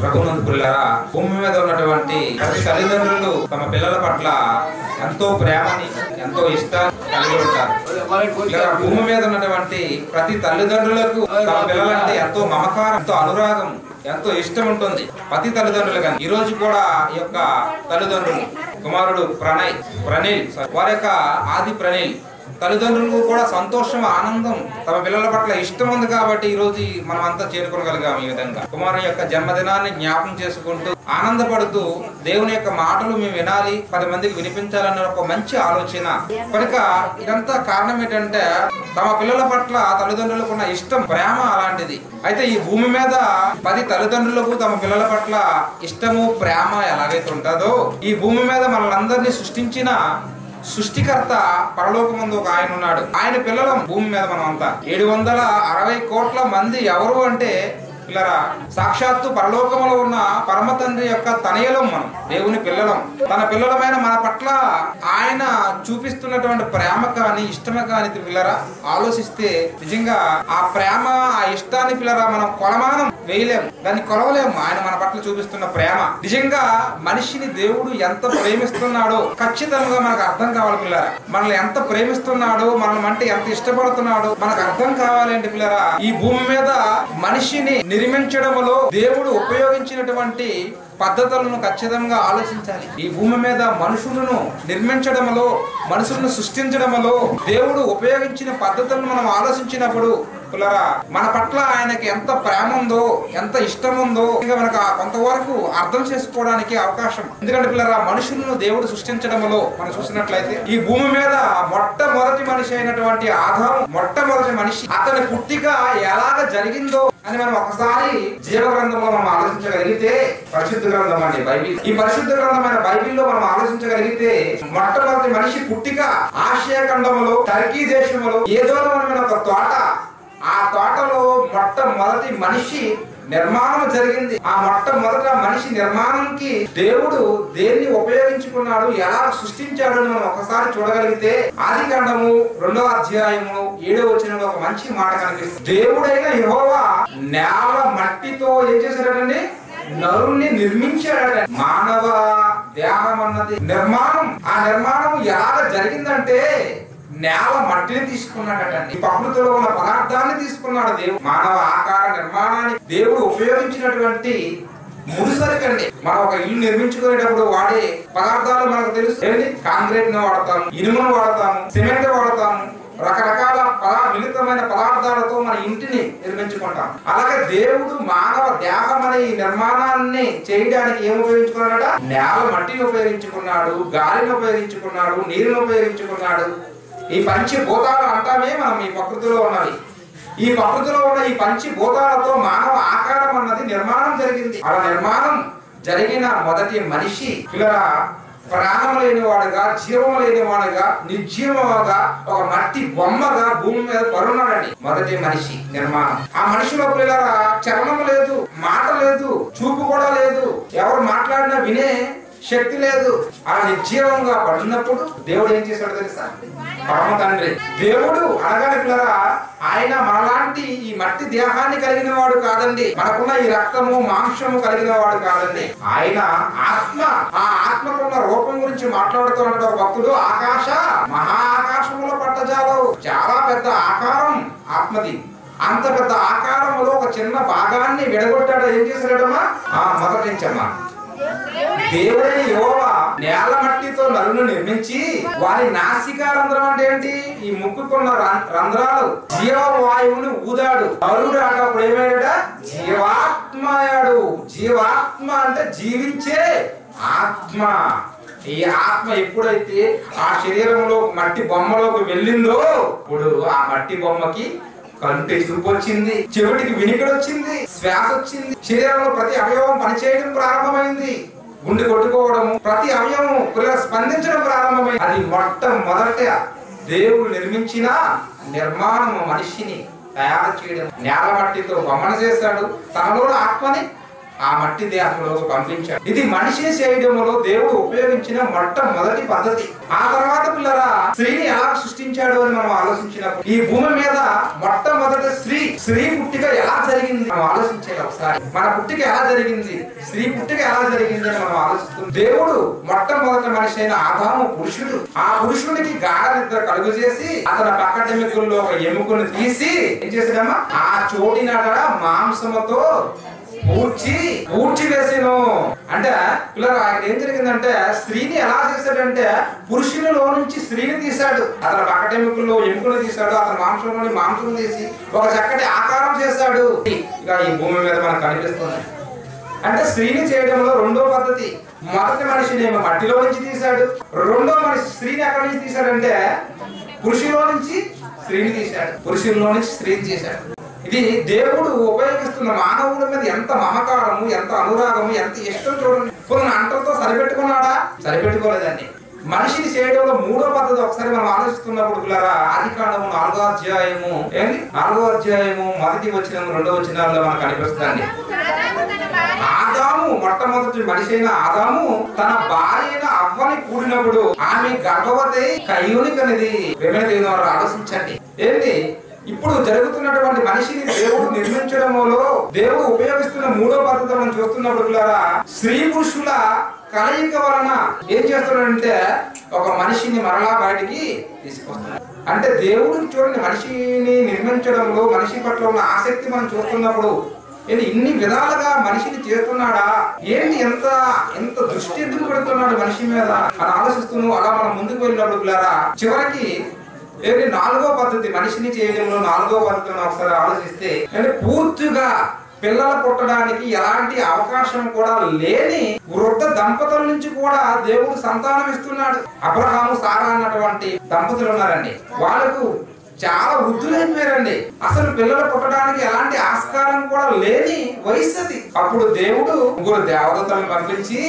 ప్రభునందు పిల్లరా, భూమి మీద ఉన్నటువంటి ప్రతి తల్లిదండ్రులు తమ పిల్లల పట్ల ఎంతో ప్రేమని, ఎంతో ఇష్టాన్ని కలిగి ఉంటారు. భూమి మీద ఉన్నటువంటి ప్రతి తల్లిదండ్రులకు తమ పిల్లలంటే ఎంతో మమకారం, ఎంతో అనురాగం, ఎంతో ఇష్టం ఉంటుంది. ప్రతి తల్లిదండ్రులు కానీ ఈ రోజు కూడా ఈ యొక్క తల్లిదండ్రులు కుమారుడు ప్రణీల్ వారి యొక్క ఆది ప్రణీల్ తల్లిదండ్రులకు కూడా సంతోషం, ఆనందం, తమ పిల్లల పట్ల ఇష్టం ఉంది కాబట్టి ఈ రోజు మనం అంతా చేరుకోగలిగాం. ఈ విధంగా కుమారుని యొక్క జన్మదినాన్ని జ్ఞాపకం చేసుకుంటూ ఆనందపడుతూ దేవుని యొక్క మాటలు మేము వినాలి, 10 మందికి వినిపించాలన్న ఒక మంచి ఆలోచన. కనుక ఇదంతా కారణం ఏంటంటే తమ పిల్లల పట్ల తల్లిదండ్రులకు ఉన్న ఇష్టం, ప్రేమ అలాంటిది. అయితే ఈ భూమి మీద 10 తల్లిదండ్రులకు తమ పిల్లల పట్ల ఇష్టము, ప్రేమ ఎలాగైతే ఉంటుందో ఈ భూమి మీద మనల్ని సృష్టించిన సృష్టికర్త పరలోకమందు ఒక ఆయన ఉన్నాడు. ఆయన పిల్లలం భూమి మీద మనం అంతా 760 కోట్ల మంది. ఎవరు అంటే పిల్లరా, సాక్షాత్తు పరలోకములో ఉన్న పరమ తండ్రి యొక్క తనయలం మనం, దేవుని పిల్లలం. తన పిల్లలమైన మన పట్ల ఆయన చూపిస్తున్నటువంటి ప్రేమ కానీ ఇష్టమే కానీ పిల్లరా ఆలోచిస్తే నిజంగా ఆ ప్రేమ, ఆ ఇష్టాన్ని పిల్లరా మనం కొలమానం వేయలేము, దాన్ని కొలవలేము. ఆయన మన పట్ల చూపిస్తున్న ప్రేమ నిజంగా మనిషిని దేవుడు ఎంత ప్రేమిస్తున్నాడో ఖచ్చితంగా మనకు అర్థం కావాలి పిల్లరా. మనల్ని ఎంత ప్రేమిస్తున్నాడో, మనల్ని అంటే ఎంత ఇష్టపడుతున్నాడో మనకు అర్థం కావాలంటే పిల్లరా, ఈ భూమి మీద మనిషిని నిర్మించడంలో దేవుడు ఉపయోగించినటువంటి పద్ధతులను ఖచ్చితంగా ఆలోచించాలి. ఈ భూమి మీద మనుషులను నిర్మించడంలో, మనుషులను సృష్టించడంలో దేవుడు ఉపయోగించిన పద్ధతులను మనం ఆలోచించినప్పుడు పిల్లరా మన పట్ల ఆయనకి ఎంత ప్రేమ ఉందో, ఎంత ఇష్టం ఉందో ఇంకా మనకు కొంతవరకు అర్థం చేసుకోవడానికి అవకాశం. ఎందుకంటే పిల్లరా మనుషులను దేవుడు సృష్టించడంలో మనం చూసినట్లయితే ఈ భూమి మీద మొట్టమొదటి మనిషి అయినటువంటి ఆదాము, మొట్టమొదటి మనిషి, అతని పుట్టిక ఎలాగ జరిగిందో అని మనం ఒకసారి జీవ గ్రంథంలో మనం ఆలోచించగలిగితే, పరిశుద్ధ గ్రంథం అండి బైబిల్, ఈ పరిశుద్ధ గ్రంథమైన బైబిల్లో మనం ఆలోచించగలిగితే మొట్టమొదటి మనిషి పుట్టిక ఆసియా ఖండంలో టర్కీ దేశంలో ఏదో ఒక తోట, ఆ తోటలో మొట్టమొదటి మనిషి నిర్మాణం జరిగింది. ఆ మొట్టమొదట మనిషి నిర్మాణంకి దేవుడు దేన్ని ఉపయోగించుకున్నాడు, ఎలా సృష్టించాడు అని మనం ఒకసారి చూడగలిగితే ఆది కాండము 2వ అధ్యాయము 7వ వచనంలో ఒక మంచి మాట కనిపిస్తుంది. దేవుడైన యెహోవా నేల మట్టితో ఏం చేశాడండి, నరుణ్ణి నిర్మించాడట. మానవ దేహం అన్నది నిర్మాణం, ఆ నిర్మాణం ఎలా జరిగిందంటే నేల మట్టిని తీసుకున్నాడట. ఈ ప్రకృతిలో ఉన్న పదార్థాన్ని తీసుకున్నాడు దేవుడు. మానవ ఆకార నిర్మాణాన్ని దేవుడు ఉపయోగించినటువంటి ముడిసరికండి. మనం ఒక ఇల్లు నిర్మించుకునేటప్పుడు వాడే పదార్థాలు మనకు తెలుసు. కాంక్రీట్ ను వాడతాము, ఇనుమును వాడతాము, సిమెంట్ వాడతాము, రకరకాల మిళితమైన పదార్థాలతో మన ఇంటిని నిర్మించుకుంటాం. అలాగే దేవుడు మానవ దేహం అనే ఈ నిర్మాణాన్ని చేయడానికి ఏం ఉపయోగించుకున్నాడట, నేల మట్టిని ఉపయోగించుకున్నాడు, గాలిని ఉపయోగించుకున్నాడు, నీరుని ఉపయోగించుకున్నాడు. ఈ పంచభూతాలు అంటామే మనం ఈ ప్రకృతిలో ఉన్నవి. ఈ ప్రకృతిలో ఉన్న ఈ పంచభూతాలతో మానవ ఆకారం అన్నది నిర్మాణం జరిగింది. అలా నిర్మాణం జరిగిన మొదటి మనిషి పిల్లరా ప్రాణం లేనివాడుగా, జీవం లేనివాడుగా, నిర్జీవముగా ఒక మట్టి బొమ్మగా భూమి మీద పరున్నాడండి మొదటి మనిషి నిర్మాణం. ఆ మనిషిలో పిల్లరా చలనం లేదు, మాట లేదు, చూపు కూడా లేదు, ఎవరు మాట్లాడినా వినే శక్తి లేదు. అలా నిర్జీవంగా పడినప్పుడు దేవుడు ఏం చేశాడు తెలుసా, పరమ తండ్రి దేవుడు అనగానే పిల్లరా ఆయన మనలాంటి ఈ మట్టి దేహాన్ని కలిగిన వాడు కాదండి, మనకున్న ఈ రక్తము మాంసము కలిగిన వాడు కాదండి. ఆయన ఆత్మ, ఆ ఆత్మకున్న రూపం గురించి మాట్లాడుతూ ఉన్నాడు ఒక భక్తుడు. ఆకాశ మహా ఆకాశములో పట్టజాలవు, చాలా పెద్ద ఆకారం ఆత్మది. అంత పెద్ద ఆకారంలో ఒక చిన్న భాగాన్ని విడగొట్టాడు. ఏం చేశాడమ్మా, మొదటి నుంచమ్మా దేవుడైన యెహోవా నేల మట్టితో నరును నిర్మించి వారి నాసికా రంధ్రం అంటే ఏంటి, ఈ ముక్కుకున్న రంధ్రాలు జీవవాయువుని ఊదాడు. నరుడు అప్పుడు ఏమయ్యాడ, జీవాత్మయాడు. జీవాత్మ అంటే జీవించే ఆత్మ. ఈ ఆత్మ ఎప్పుడైతే ఆ శరీరంలో మట్టి బొమ్మలోకి వెళ్ళిందో ఇప్పుడు ఆ మట్టి బొమ్మకి కంటి చూపు వచ్చింది, చెవిటికి వినికిడి వచ్చింది, శ్వాస వచ్చింది, శరీరంలో ప్రతి అవయవం పనిచేయడం ప్రారంభమైంది, గుండె కొట్టుకోవడం, ప్రతి అవయవం స్పందించడం ప్రారంభమైంది. అది మొట్టమొదట దేవుడు నిర్మించిన నిర్మాణం మనిషిని తయారు చేయడం. నేల మట్టితో బొమ్మను చేశాడు, తనలో ఆత్మని ఆ మట్టి దేహంలోకి పంపించాడు. ఇది మనిషిని చేయడంలో దేవుడు ఉపయోగించిన మొట్టమొదటి పద్ధతి. ఆ తర్వాత పిల్లరా స్త్రీని ఎలా సృష్టించాడు సృష్టించాడు అని మనం ఆలోచించినప్పుడు ఈ భూమి మీద మొట్టమొదట స్త్రీ పుట్టిక ఎలా జరిగింది మనం ఆలోచించాలి. ఒకసారి మన పుట్టిక ఎలా జరిగింది, స్త్రీ పుట్టిక ఎలా జరిగింది అని మనం ఆలోచిస్తున్నాం. దేవుడు మొట్టమొదటి మనిషి అయిన ఆదాము పురుషుడు, ఆ పురుషునికి గాఢ నిద్ర కలుగు చేసి అతని పక్కటెముకల్లో ఒక ఎముకను తీసి ఏం చేసాడమ్మా, ఆ చోటినాడ మాంసముతో పూడ్చి వేసాను. అంటే పిల్లలు ఆయన ఏం జరిగిందంటే స్త్రీని ఎలా చేశాడంటే పురుషునిలో నుంచి స్త్రీని తీశాడు, అతని పక్కటెముకల్లో ఎముకను తీశాడు, అతని మాంసంలోని మాంసం తీసి ఒక చక్కటి ఆకారం చేశాడు. ఇక ఈ భూమి మీద మనకు కనిపిస్తుంది. అంటే స్త్రీని చేయడంలో రెండో పద్ధతి. మొదటి మనిషిని మట్టిలో నుంచి తీశాడు, రెండో మనిషి స్త్రీని ఎక్కడి నుంచి తీశాడంటే పురుషులో నుంచి స్త్రీని తీశాడు, పురుషుల్లో నుంచి స్త్రీని చేశాడు. ఇది దేవుడు ఉపయోగిస్తున్న మానవుడి మీద ఎంత మమకారము, ఎంత అనురాగము, ఎంత ఇష్టం చూడండి. కొన్ని అంటలతో సరిపెట్టుకున్నాడా? సరిపెట్టుకోలేదండి. మనిషిని చేయడంలో మూడో పద్ధతి ఒకసారి మనం ఆలోచిస్తున్నప్పుడు పిల్లరా ఆదికాండము 4వ అధ్యాయము 4వ అధ్యాయము 1వ వచనం 2వ వచనాల్లో మనకు కనిపిస్తుందండి. ఆదాము మొట్టమొదటి మనిషి అయిన ఆదాము తన భార్య అయిన అవ్వని కూడినప్పుడు ఆమె గర్భవతి కయ్యూనికనిది. ఆలోచించండి ఏంటి ఇప్పుడు జరుగుతున్నటువంటి మనిషిని దేవుడు నిర్మించడంలో దేవుడు ఉపయోగిస్తున్న మూడో పద్ధతి మనం చూస్తున్నప్పుడు పిల్లరా స్త్రీ పురుషుల కలయిక వలన ఏం చేస్తున్నాడంటే ఒక మనిషిని మరలా బయటికి తీసుకొస్తున్నాడు. అంటే దేవుడు చూడండి మనిషిని నిర్మించడంలో మనిషి పట్ల ఉన్న ఆసక్తి మనం చూస్తున్నప్పుడు ఇన్ని విధాలుగా మనిషిని చేస్తున్నాడా ఏంటి, ఎంత దృష్టి ఎందుకు పెడుతున్నాడు మనిషి మీద అని ఆలోచిస్తున్నావు. అలా మనం ముందుకు వెళ్ళినప్పుడు పిల్లరా చివరికి ఏంటి 4వ పద్ధతి మనిషిని చేయడంలో 4వ పద్ధతిని ఒకసారి ఆలోచిస్తే పూర్తిగా పిల్లలు పుట్టడానికి ఎలాంటి అవకాశం కూడా లేని వృద్ధ దంపతుల నుంచి కూడా దేవుడు సంతానం ఇస్తున్నాడు. అబ్రహాము సారా అన్నటువంటి దంపతులు ఉన్నారండి, వాళ్ళకు చాలా వృద్ధులైపోయారండి. అసలు పిల్లలు పుట్టడానికి ఎలాంటి ఆస్కారం కూడా లేని వయసు అది. అప్పుడు దేవుడు 3 దేవదూతలను పంపించి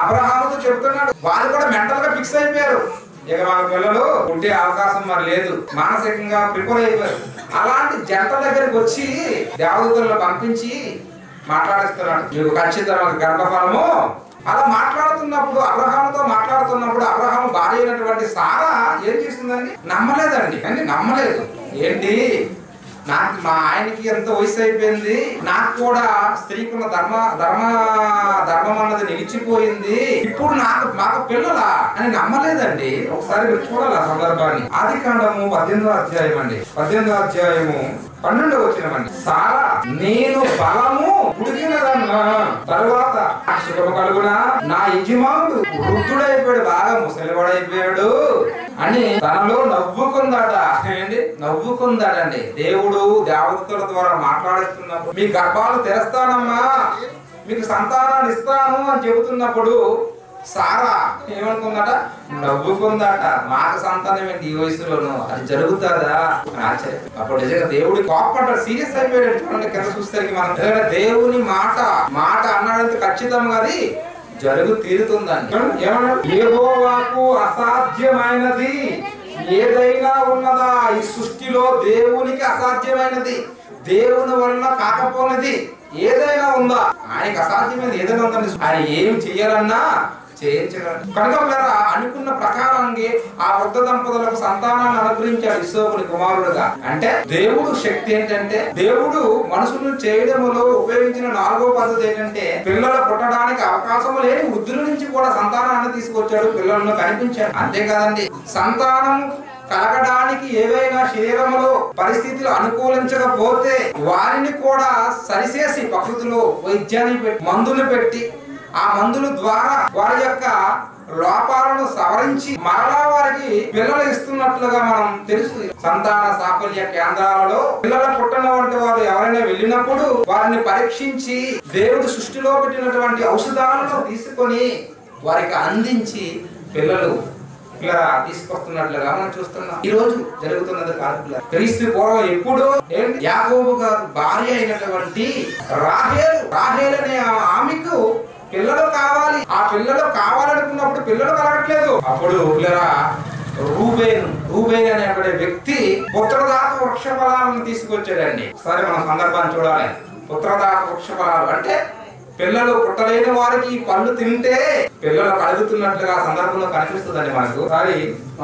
అబ్రహాముతో చెప్తున్నాడు. వాళ్ళు కూడా మెంటల్ గా ఫిక్స్ అయిపోయారు, ఇక వాళ్ళ పిల్లలు పుట్టే అవకాశం మరి లేదు, మానసికంగా ప్రిపేర్ అయిపోయారు. అలాంటి జంట దగ్గరికి వచ్చి దేవదూతలను పంపించి మాట్లాడిస్తున్నాడు, మీకు ఖచ్చితంగా గర్భఫలము. అలా మాట్లాడుతున్నప్పుడు అబ్రహాముతో మాట్లాడుతున్నప్పుడు అబ్రహాము భార్య అయినటువంటి సారా ఏం చేస్తుందండి, నమ్మలేదండి. నమ్మలేదు. ఏంటి నాకు మా ఆయనకి ఎంత వయసు అయిపోయింది, నాకు కూడా స్త్రీకున్న ధర్మం అన్నది నిలిచిపోయింది, ఇప్పుడు మాకు పిల్లలా అని నమ్మలేదండి. ఒకసారి మీరు చూడాలి ఆ సందర్భాన్ని. ఆదికాండము 18వ అధ్యాయం అండి, 18వ అధ్యాయము 12వ వచనమండి. సారా నేను బలము పుడిగినదన్నా తరువాత శుభము కలుగునా, నా యజమానుడు వృద్ధుడైపోయాడు, బాగా ముసలివాడైపోయాడు అని తనలో నవ్వుకుందాడండి. దేవుడు దేవదూతల ద్వారా మాట్లాడుతున్నప్పుడు మీ గర్భాలు తెరస్తానమ్మా, మీకు సంతానాన్ని ఇస్తాను అని చెబుతున్నప్పుడు సారా ఏమనుకుందట, నవ్వుకుందట. మాకు సంతానం ఏంటి ఈ వయసులోను, అది జరుగుతుందా అని ఆశ్చర్యం. అప్పుడు నిజంగా దేవుడి కోపడ్డాడు, సీరియస్ అయిపోయాడు. చూడండి కింద చూస్తే మనం దేవుని మాట అన్నాడంటే ఖచ్చితంగా అది జరుగు తీరుతుందండి. ఏమన్నా యెహోవాకు అసాధ్యమైనది ఏదైనా ఉన్నదా ఈ సృష్టిలో? దేవునికి అసాధ్యమైనది, దేవుని వల్ల కాకపోయినది ఏదైనా ఉందా? ఆయనకి అసాధ్యమైనది ఏదైనా ఉందండి. ఆయన ఏం చెయ్యాలన్నా చేయించగలరు. కనుక అనుకున్న ప్రకారానికి ఆ వృద్ధ దంపతులకు సంతానాన్ని అనుగ్రహించాడు ఇస్సాకుని కుమారుడుగా. అంటే దేవుడు శక్తి ఏంటంటే దేవుడు మనుషులను చేయడంలో ఉపయోగించిన 4వ పద్ధతి ఏంటంటే పిల్లలు పుట్టడానికి అవకాశం లేని వృద్ధుల నుంచి కూడా సంతానాన్ని తీసుకొచ్చాడు, పిల్లలను కనిపించాడు. అంతేకాదండి సంతానం కలగడానికి ఏవైనా శరీరంలో పరిస్థితులు అనుకూలించకపోతే వారిని కూడా సరిచేసి ప్రకృతిలో వైద్యాన్ని పెట్టి మందులు పెట్టి ఆ మందుల ద్వారా వారి యొక్క లోపాలను సవరించి మరలా వారికి పిల్లలు ఇస్తున్నట్లుగా మనం తెలుసు. సంతాన సాఫల్య కేంద్రాలలో పిల్లల పుట్టిన వంటి వారు ఎవరైనా వెళ్ళినప్పుడు వారిని పరీక్షించి దేవుడు సృష్టిలో పెట్టినటువంటి ఔషధాలను తీసుకొని వారికి అందించి పిల్లలు తీసుకొస్తున్నట్లుగా మనం చూస్తున్నాం. ఈ రోజు జరుగుతున్నది కాదు. క్రీస్తు పూర్వం ఎప్పుడో యాకోబు గారు భార్య అయినటువంటి రాహేలు అనే ఆమెకు పిల్లలు కావాలి. ఆ పిల్లలు కావాలనుకున్నప్పుడు పిల్లలు కలగట్లేదు. అప్పుడు రూబేన్ అనే వ్యక్తి పుత్రదాత వృక్ష ఫలాలను తీసుకొచ్చాడండి. సరే మనం సందర్భాన్ని చూడాలి. పుత్రదాత వృక్ష ఫలాలు అంటే పిల్లలు పుట్టలేని వారికి ఈ పళ్ళు తింటే పిల్లలు కలుగుతున్నట్లుగా సందర్భంలో కనిపిస్తుందండి మనకు. ఒకసారి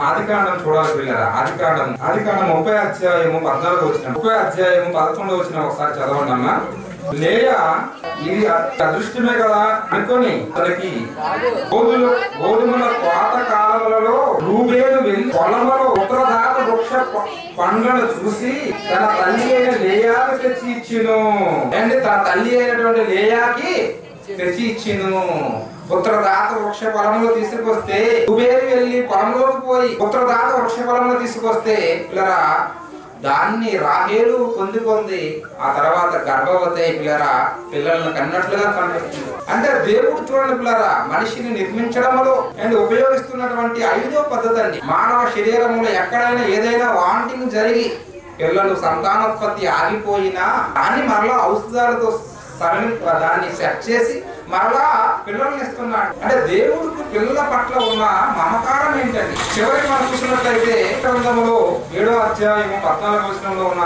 ఆదికాండం చూడాలి పిల్లల. ఆదికాండం 30 అధ్యాయము 14 వచ్చిన 30 అధ్యాయము 11 వచ్చిన ఒకసారి చదవండి అన్న. లేయా ఇది అదృష్టమే కదా అనుకొని తనకి గోధుమల కోత కాలములలో రూబేలు వెళ్ళి పొలంలో ఉత్తరదాత వృక్ష పండ్లను చూసి తన తల్లి అయిన లేయాకి తెచ్చి ఇచ్చిను. అంటే తన తల్లి అయినటువంటి లేయాకి తెచ్చి ఇచ్చిను. ఉత్తరదాత వృక్ష పొలంలో తీసుకొస్తే రూబేలు వెళ్ళి పొలంలోకి పోయి ఉత్తరదాత వృక్ష పొలంలో తీసుకొస్తే పిల్లరా దాన్ని రాహేలు పొంది ఆ తర్వాత గర్భవతి పిల్లరా పిల్లలను కన్నట్లుగా కనిపిస్తుంది. అంటే దేవుడు చూడండి పిల్లరా మనిషిని నిర్మించడంలో అండ్ ఉపయోగిస్తున్నటువంటి 5వ పద్ధతి అండి. మానవ శరీరంలో ఎక్కడైనా ఏదైనా వాంటింగ్ జరిగి పిల్లలు సంతానోత్పత్తి ఆగిపోయినా దాన్ని మరలా ఔషధాలతో దాన్ని సెట్ చేసి మరలా పిల్లల్ని ఇస్తున్నాడు. అంటే దేవుడికి పిల్లల పట్ల ఉన్న మమకారం ఏంటండి? చివరికి మనం చూసినట్లయితే గ్రంథంలో 7వ అధ్యాయము 14వ వచనంలో ఉన్న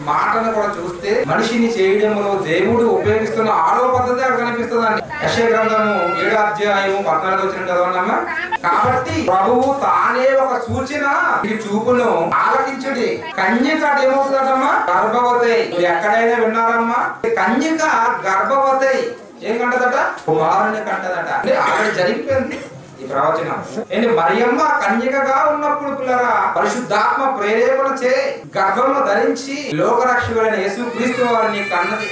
మాటను కూడా చూస్తే మనిషిని చేయడంలో దేవుడు ఉపయోగిస్తున్న 6వ పద్ధతి అక్కడ కనిపిస్తుందండి. యెషయా గ్రంథము 7వ అధ్యాయము 14వ వచనం చదవండమ్మా. కాబట్టి ప్రభువు తానే ఒక సూచన ఈ చూపును ఆలకించుడి. కన్యక ఏమవుతుందమ్మా? గర్భవతి. ఎక్కడైనా విన్నారమ్మా? కన్యక గర్భవతి ఏం కంటదట? కుమారుని కంటదట. అంటే ఆవిడ జరిగిపోయింది ఈ ప్రవచనం. ఏంటి మరియమ్మ కన్యకగా ఉన్నప్పుడు పిల్లరా పరిశుద్ధాత్మ ప్రేరేపణ చే గర్భంలో ధరించి లోకరక్షకుడైన యేసుక్రీస్తు వారిని కన్నది.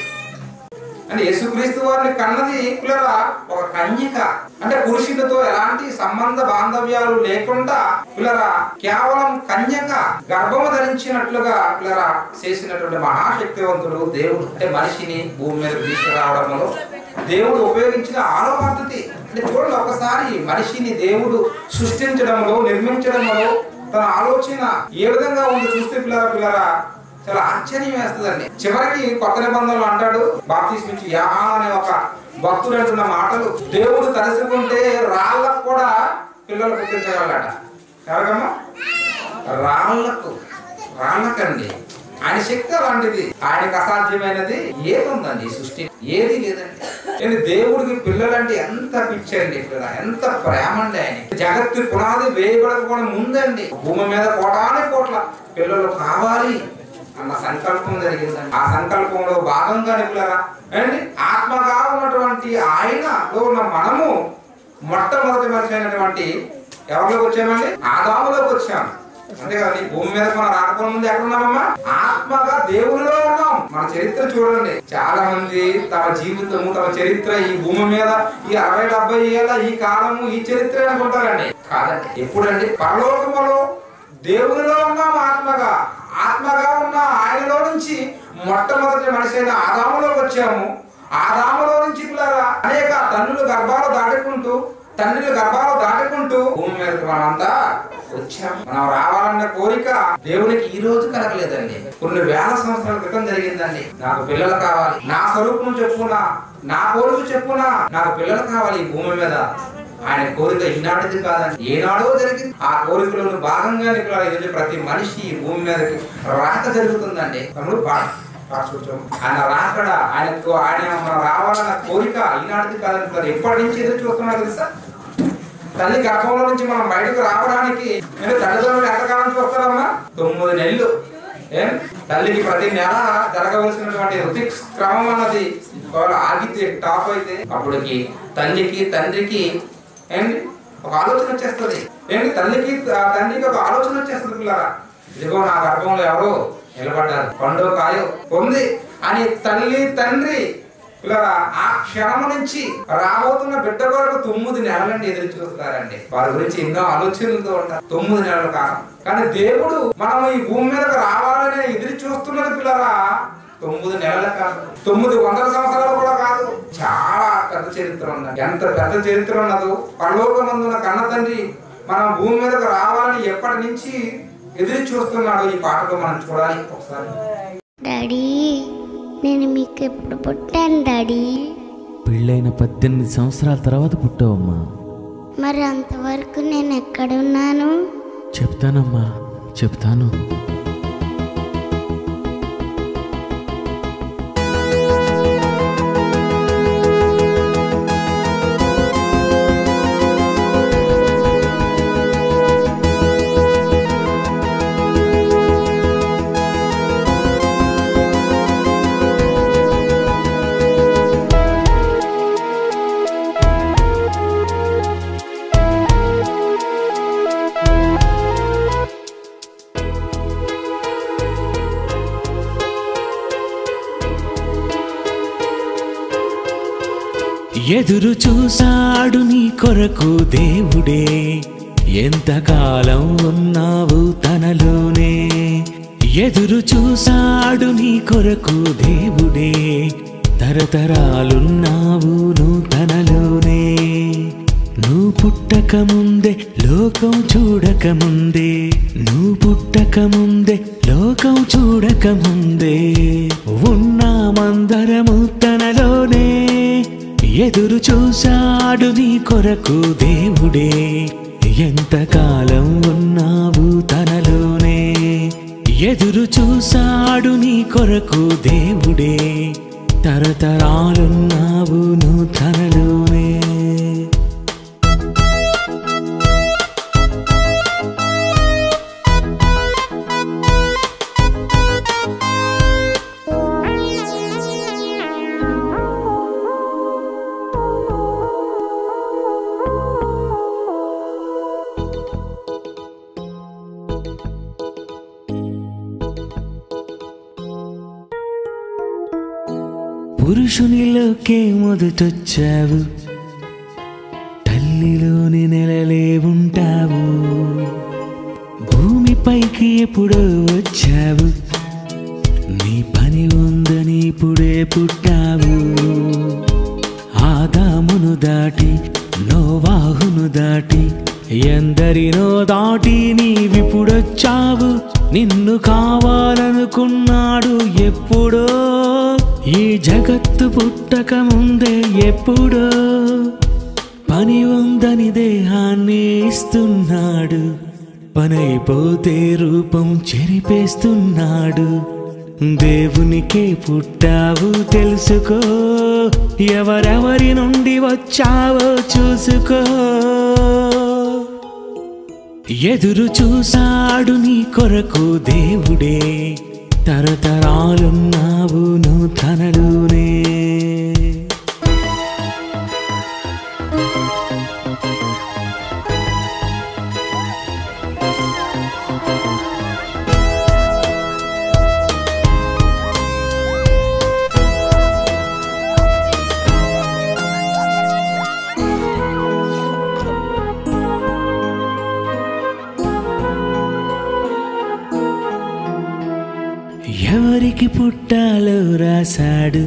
అంటే యేసుక్రీస్తు వారిని కన్నది పిల్లరా ఒక కన్యక. అంటే పురుషులతో ఎలాంటి సంబంధ బాంధవ్యాలు లేకుండా పిల్లరా కేవలం కన్యక గర్భము ధరించినట్లుగా పిల్లరా చేసినటువంటి మహాశక్తివంతుడు దేవుడు. అంటే మనిషిని భూమి మీద తీసుకురావడంలో దేవుడు ఉపయోగించిన 6వ పద్ధతి. అంటే చూడండి ఒకసారి మనిషిని దేవుడు సృష్టించడంలో నిర్మించడంలో తన ఆలోచన ఏ విధంగా ఉందో చూస్తే పిల్లరా చాలా ఆశ్చర్యం వేస్తుందండి. చివరికి కొత్త నిబంధనలు అంటాడు బాప్తిస్మిచ్చి యోహాను అనే ఒక భక్తుడు అంటున్న మాటలు దేవుడు తలుచుకుంటే రాళ్ళకు కూడా పిల్లలు పుట్టించగలట. ఎవరికమ్మా? రాళ్ళకండి. ఆయన శక్తి అలాంటిది. ఆయనకు అసాధ్యమైనది ఏముందండి? సృష్టి ఏది లేదండి. దేవుడికి పిల్లలంటే ఎంత పిచ్చండి, ఎంత ప్రేమ అండి ఆయన. జగత్తు పునాది వేయబడకపోవడం ముందండి భూమి మీద కోట్ల పిల్లలు కావాలి అన్న సంకల్పం జరిగిందండి. ఆ సంకల్పంలో భాగంగానే పిల్లరా అండి ఆత్మగా ఉన్నటువంటి ఆయనలో ఉన్న మనము మొట్టమొదటి మనిషి అయినటువంటి ఎవరిలోకి వచ్చామండి? ఆదాములోకి వచ్చాము. అంతేకాదు భూమి మీద మనం రాకపోవడం ముందు ఎక్కడ ఉన్నామమ్మా? ఆత్మగా దేవునిలో ఉన్నాం. మన చరిత్ర చూడండి. చాలా మంది తమ జీవితము తమ చరిత్ర ఈ భూమి మీద ఈ 60-70 ఏళ్ళ ఈ కాలము ఈ చరిత్ర అనుకుంటారండి. కాదండి. ఎప్పుడండి? పరలోకములో దేవునిలో ఉన్నాం. ఆత్మగా ఉన్న ఆయనలో నుంచి మొట్టమొదటి మనిషి అయిన ఆదాములోకి వచ్చాము. ఆదాములో నుంచి పిల్లరా అనేక తండ్రుల గర్భాలు దాటుకుంటూ భూమి మీదకి మనంతా వచ్చాము. మనం రావాలన్న కోరిక దేవునికి ఈ రోజు కలగలేదండి. కొన్ని వేల సంవత్సరాల క్రితం జరిగిందండి. నాకు పిల్లలు కావాలి, నా స్వరూపం చెప్పునా, నా కోరిక చెప్పునా, నాకు పిల్లలు కావాలి ఈ భూమి మీద. ఆయన కోరిక ఈనాటిది కాదండి, ఏనాడో జరిగింది. ఆ కోరికలో భాగంగానే ఈరోజు ప్రతి మనిషి ఈ భూమి మీదకి రాక జరుగుతుందండి. ఆయన రాకడ ఆయన రావాలన్న కోరిక ఈనాటిది కాదండి. ఎప్పటి నుంచి ఎదురు చూస్తున్నా తెలుసా? తల్లి గర్భంలో నుంచి మనం బయటకు రావడానికి తల్లిదండ్రులు ఎంతకాలం చూస్తారమ్మా? 9 నెలలు. తల్లికి ప్రతి నెల జరగవలసినటువంటి ఋతుక్రమం అన్నది ఆగితే టాప్ అయితే అప్పటికి తల్లికి తండ్రికి ఒక ఆలోచన వచ్చేస్తుంది. తల్లికి తండ్రికి ఒక ఆలోచన వచ్చేస్తుంది. పిల్లరా ఇదిగో నా గర్భంలో ఎవరో నిలబడ్డారు, పండు కాయో పొంది అని తల్లి తండ్రి పిల్లరా ఆ క్షణం నుంచి రాబోతున్న బిడ్డ వరకు 9 నెలలండి ఎదురు చూస్తారండి. వారి గురించి ఎన్నో ఆలోచనలతో ఉంటారు. 9 నెలల కాలం. కానీ దేవుడు మనం ఈ భూమి మీదకి రావాలని ఎదురు చూస్తున్నది పిల్లరా 9 నెలల కాదు, 900 సంవత్సరాలు కూడా కాదు. చాలా పెద్ద చరిత్ర ఉన్నది. ఎంత పెద్ద చరిత్ర ఉన్నదో పరలోకమందున్న కన్న తండ్రి మనం భూమి మీదకి రావాలని ఎప్పటి నుంచి ఎదురు చూస్తున్నాడో ఈ పాటలో మనం చూడాలి ఒకసారి. డాడీ నేను మీకు ఎప్పుడు పుట్టాను డాడీ? పెళ్ళైన 18 సంవత్సరాల తర్వాత పుట్టావమ్మా. మరి అంతవరకు నేను ఎక్కడున్నాను? చెప్తానమ్మా, చెప్తాను. ఎదురు చూసాడు నీ కొరకు దేవుడే, ఎంతకాలం ఉన్నావు తనలోనే. ఎదురు చూసాడు నీ కొరకు దేవుడే, తరతరాలున్నావు నువ్వు తనలోనే. నువ్వు పుట్టక ముందే లోకం చూడక ముందే, నువ్వు పుట్టక ముందే లోకం చూడక ముందే ఉన్నామందరము తనలోనే. ఎదురు చూసాడు నీ కొరకు దేవుడే, ఎంతకాలం ఉన్నావు తనలోనే. ఎదురు చూసాడు నీ కొరకు దేవుడే, తరతరాలున్నావు నువ్వు తనలోనే. పురుషునిలోకే మొదటొచ్చావు, తల్లిలోని నెలలే ఉంటావు. భూమిపైకి ఎప్పుడో వచ్చావు, నీ పని ఉందని ఇప్పుడే పుట్టావు. ఆదామును దాటి నోవాహును దాటి ఎందరినో దాటి నీవిప్పుడొచ్చావు. నిన్ను కావాలనుకున్నాడు ఎప్పుడో, ఈ జగత్తు పుట్టక ముందే ఎప్పుడో. పని ఉందని దేహాన్ని ఇస్తున్నాడు, పనైపోతే రూపం చెరిపేస్తున్నాడు. దేవునికే పుట్టావు తెలుసుకో, ఎవరెవరి నుండి వచ్చావో చూసుకో. ఎదురు చూసాడు నీ కొరకు దేవుడే, తరతరాలున్నావు నువ్వు తనలోనే. ఎవరికి పుట్టాలో రాశాడు,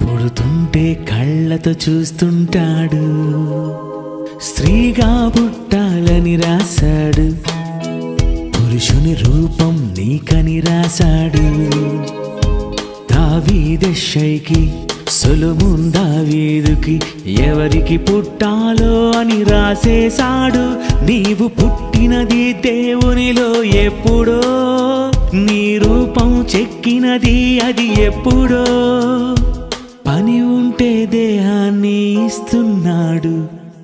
పుడుతుంటే కళ్ళతో చూస్తుంటాడు. స్త్రీగా పుట్టాలని రాశాడు, పురుషుని రూపం నీకని రాశాడు. దావీదెషైకి సొలొమోను దావీదుకి ఎవరికి పుట్టాలో అని రాసేశాడు. నీవు పుట్టినది దేవునిలో ఎప్పుడో, నీ రూపం చెక్కినది అది ఎప్పుడో. పని ఉంటే దేహాన్ని ఇస్తున్నాడు,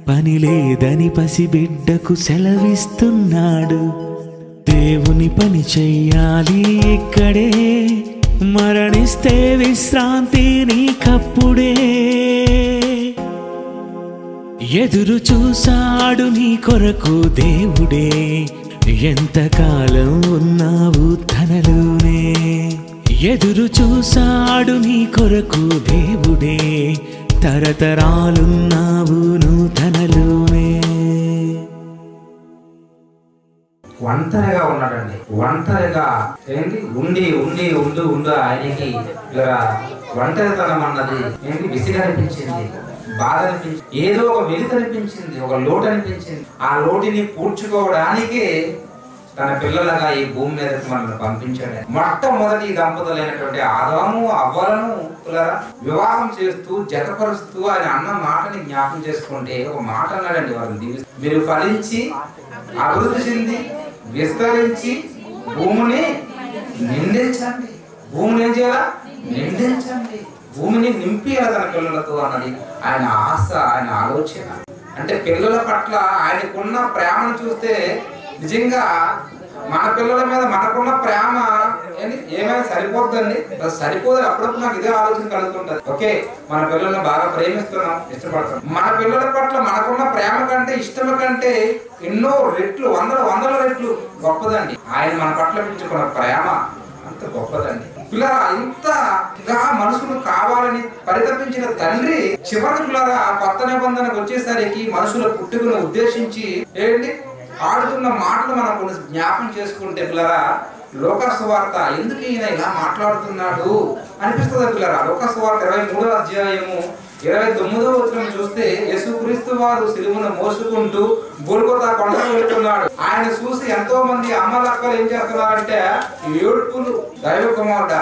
పని లేదని పసిబిడ్డకు సెలవిస్తున్నాడు. దేవుని పని చెయ్యాలి ఇక్కడే, మరణిస్తే విశ్రాంతి నీకప్పుడే. ఎదురు చూసాడు నీ కొరకు దేవుడే, ఎంతకాలం ఉన్నావు తనలోనే. ఎదురు చూసాడు నీ కొరకు దేవుడే, తరతరాలున్నావు నువ్వు తనలోనే. ఒంటరిగా ఉన్నాడండి, ఒంటరిగా ఏంటి ఉండి ఉండి ఉండు ఉండు ఆయనకి ఇలా ఒంటరితనం అన్నది ఏంటి విసిగా అనిపించింది, బాధ అనిపించింది, ఏదో ఒక వెలితి అనిపించింది, ఒక లోటు అనిపించింది. ఆ లోటుని పూడ్చుకోవడానికి తన పిల్లలుగా ఈ భూమి మీదకి మనల్ని పంపించాడు. మొట్టమొదటి దంపతులైనటువంటి ఆదాము అవ్వలను వివాహం చేస్తూ జతపరుస్తూ ఆయన అన్న మాటని జ్ఞాపకం చేసుకుంటే ఒక మాట అన్నాడండి, వారిని దీవిస్తూ, మీరు ఫలించి అభివృద్ధి చెంది విస్తరించి భూమిని నిండించండి. భూమిని ఏం చేయాలా? నిండించండి, భూమిని నింపియాలి తన పిల్లలతో అన్నది ఆయన ఆశ, ఆయన ఆలోచన. అంటే పిల్లల పట్ల ఆయనకున్న ప్రేమను చూస్తే నిజంగా మన పిల్లల మీద మనకున్న ప్రేమ ఏమైనా సరిపోద్దండి? సరిపోదు. అప్పుడప్పుడు నాకు ఇదే ఆలోచన కలుగుతుంటది. ఓకే, మన పిల్లల్ని బాగా ప్రేమిస్తున్నాం, ఇష్టపడుతున్నాం. మన పిల్లల పట్ల మనకున్న ప్రేమ కంటే ఇష్టం కంటే ఎన్నో రెట్లు, వందల రెట్లు గొప్పదండి ఆయన మన పట్ల పెంచుకున్న ప్రేమ. అంత గొప్పదండి. పిల్లరా ఇంతగా మనుషులు కావాలని పరితపించిన తండ్రి చివరికి పిల్లరా కొత్త నిబంధనకు వచ్చేసరికి మనుషుల పుట్టుకను ఉద్దేశించి ఏంటి ఆడుతున్న మాటలు మనం కొన్ని జ్ఞాపం చేసుకుంటే పిల్లరా లోకా సువార్త ఎందుకు ఈయన ఇలా మాట్లాడుతున్నాడు అనిపిస్తుంది పిల్లరా. లోకా సువార్త 23వ అధ్యాయము 29వ వచనం చూస్తే యేసుక్రీస్తు వారు సిలువను మోసుకుంటూ గొల్గొతా కొండకు వెళ్తున్నాడు. ఆయన చూసి ఎంతో మంది అమ్మలక్కలు ఏం చేస్తున్నారంటే ఏడుపులు. దైవ కుమారుడా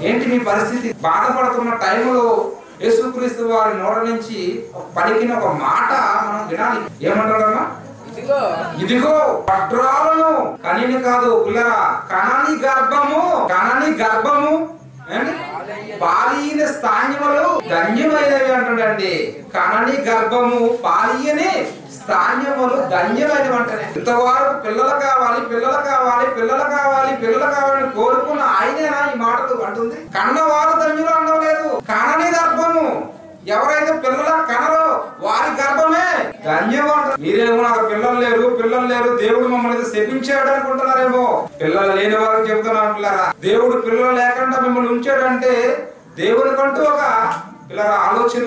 ఏంటి మీ పరిస్థితి? బాధపడుతున్న టైంలో యేసుక్రీస్తు వారి నోట నుంచి పలికిన ఒక మాట మనం వినాలి. ఏమంటారమ్మా? ఇదిగో పట్రాలను కనిని కాదు పిల్లరా, కనాని గర్భము పాలియని స్థాన్యములు ధన్యమైనవి అంటాడండి. కనని గర్భము పాలియని స్థాన్యములు ధన్యమైనవి అంటానే. ఇంతవరకు పిల్లలు కావాలని కోరుకున్న ఆయనేనా ఈ మాటలు అంటుంది? కన్నవారు ధన్యులు అనడం లేదు. కనని గర్భము ఎవరైతే పిల్లల కనరో వారి గర్భమే ధన్యం అంటారు. మీరేమో నాకు పిల్లలు లేరు దేవుడు మమ్మల్ని శపించాడు అనుకుంటున్నారేమో. పిల్లలు లేని వారికి చెబుతున్నారు పిల్లరా, దేవుడు పిల్లలు లేకుండా మిమ్మల్ని ఉంచాడంటే దేవునికంటూ ఒక పిల్లల ఆలోచన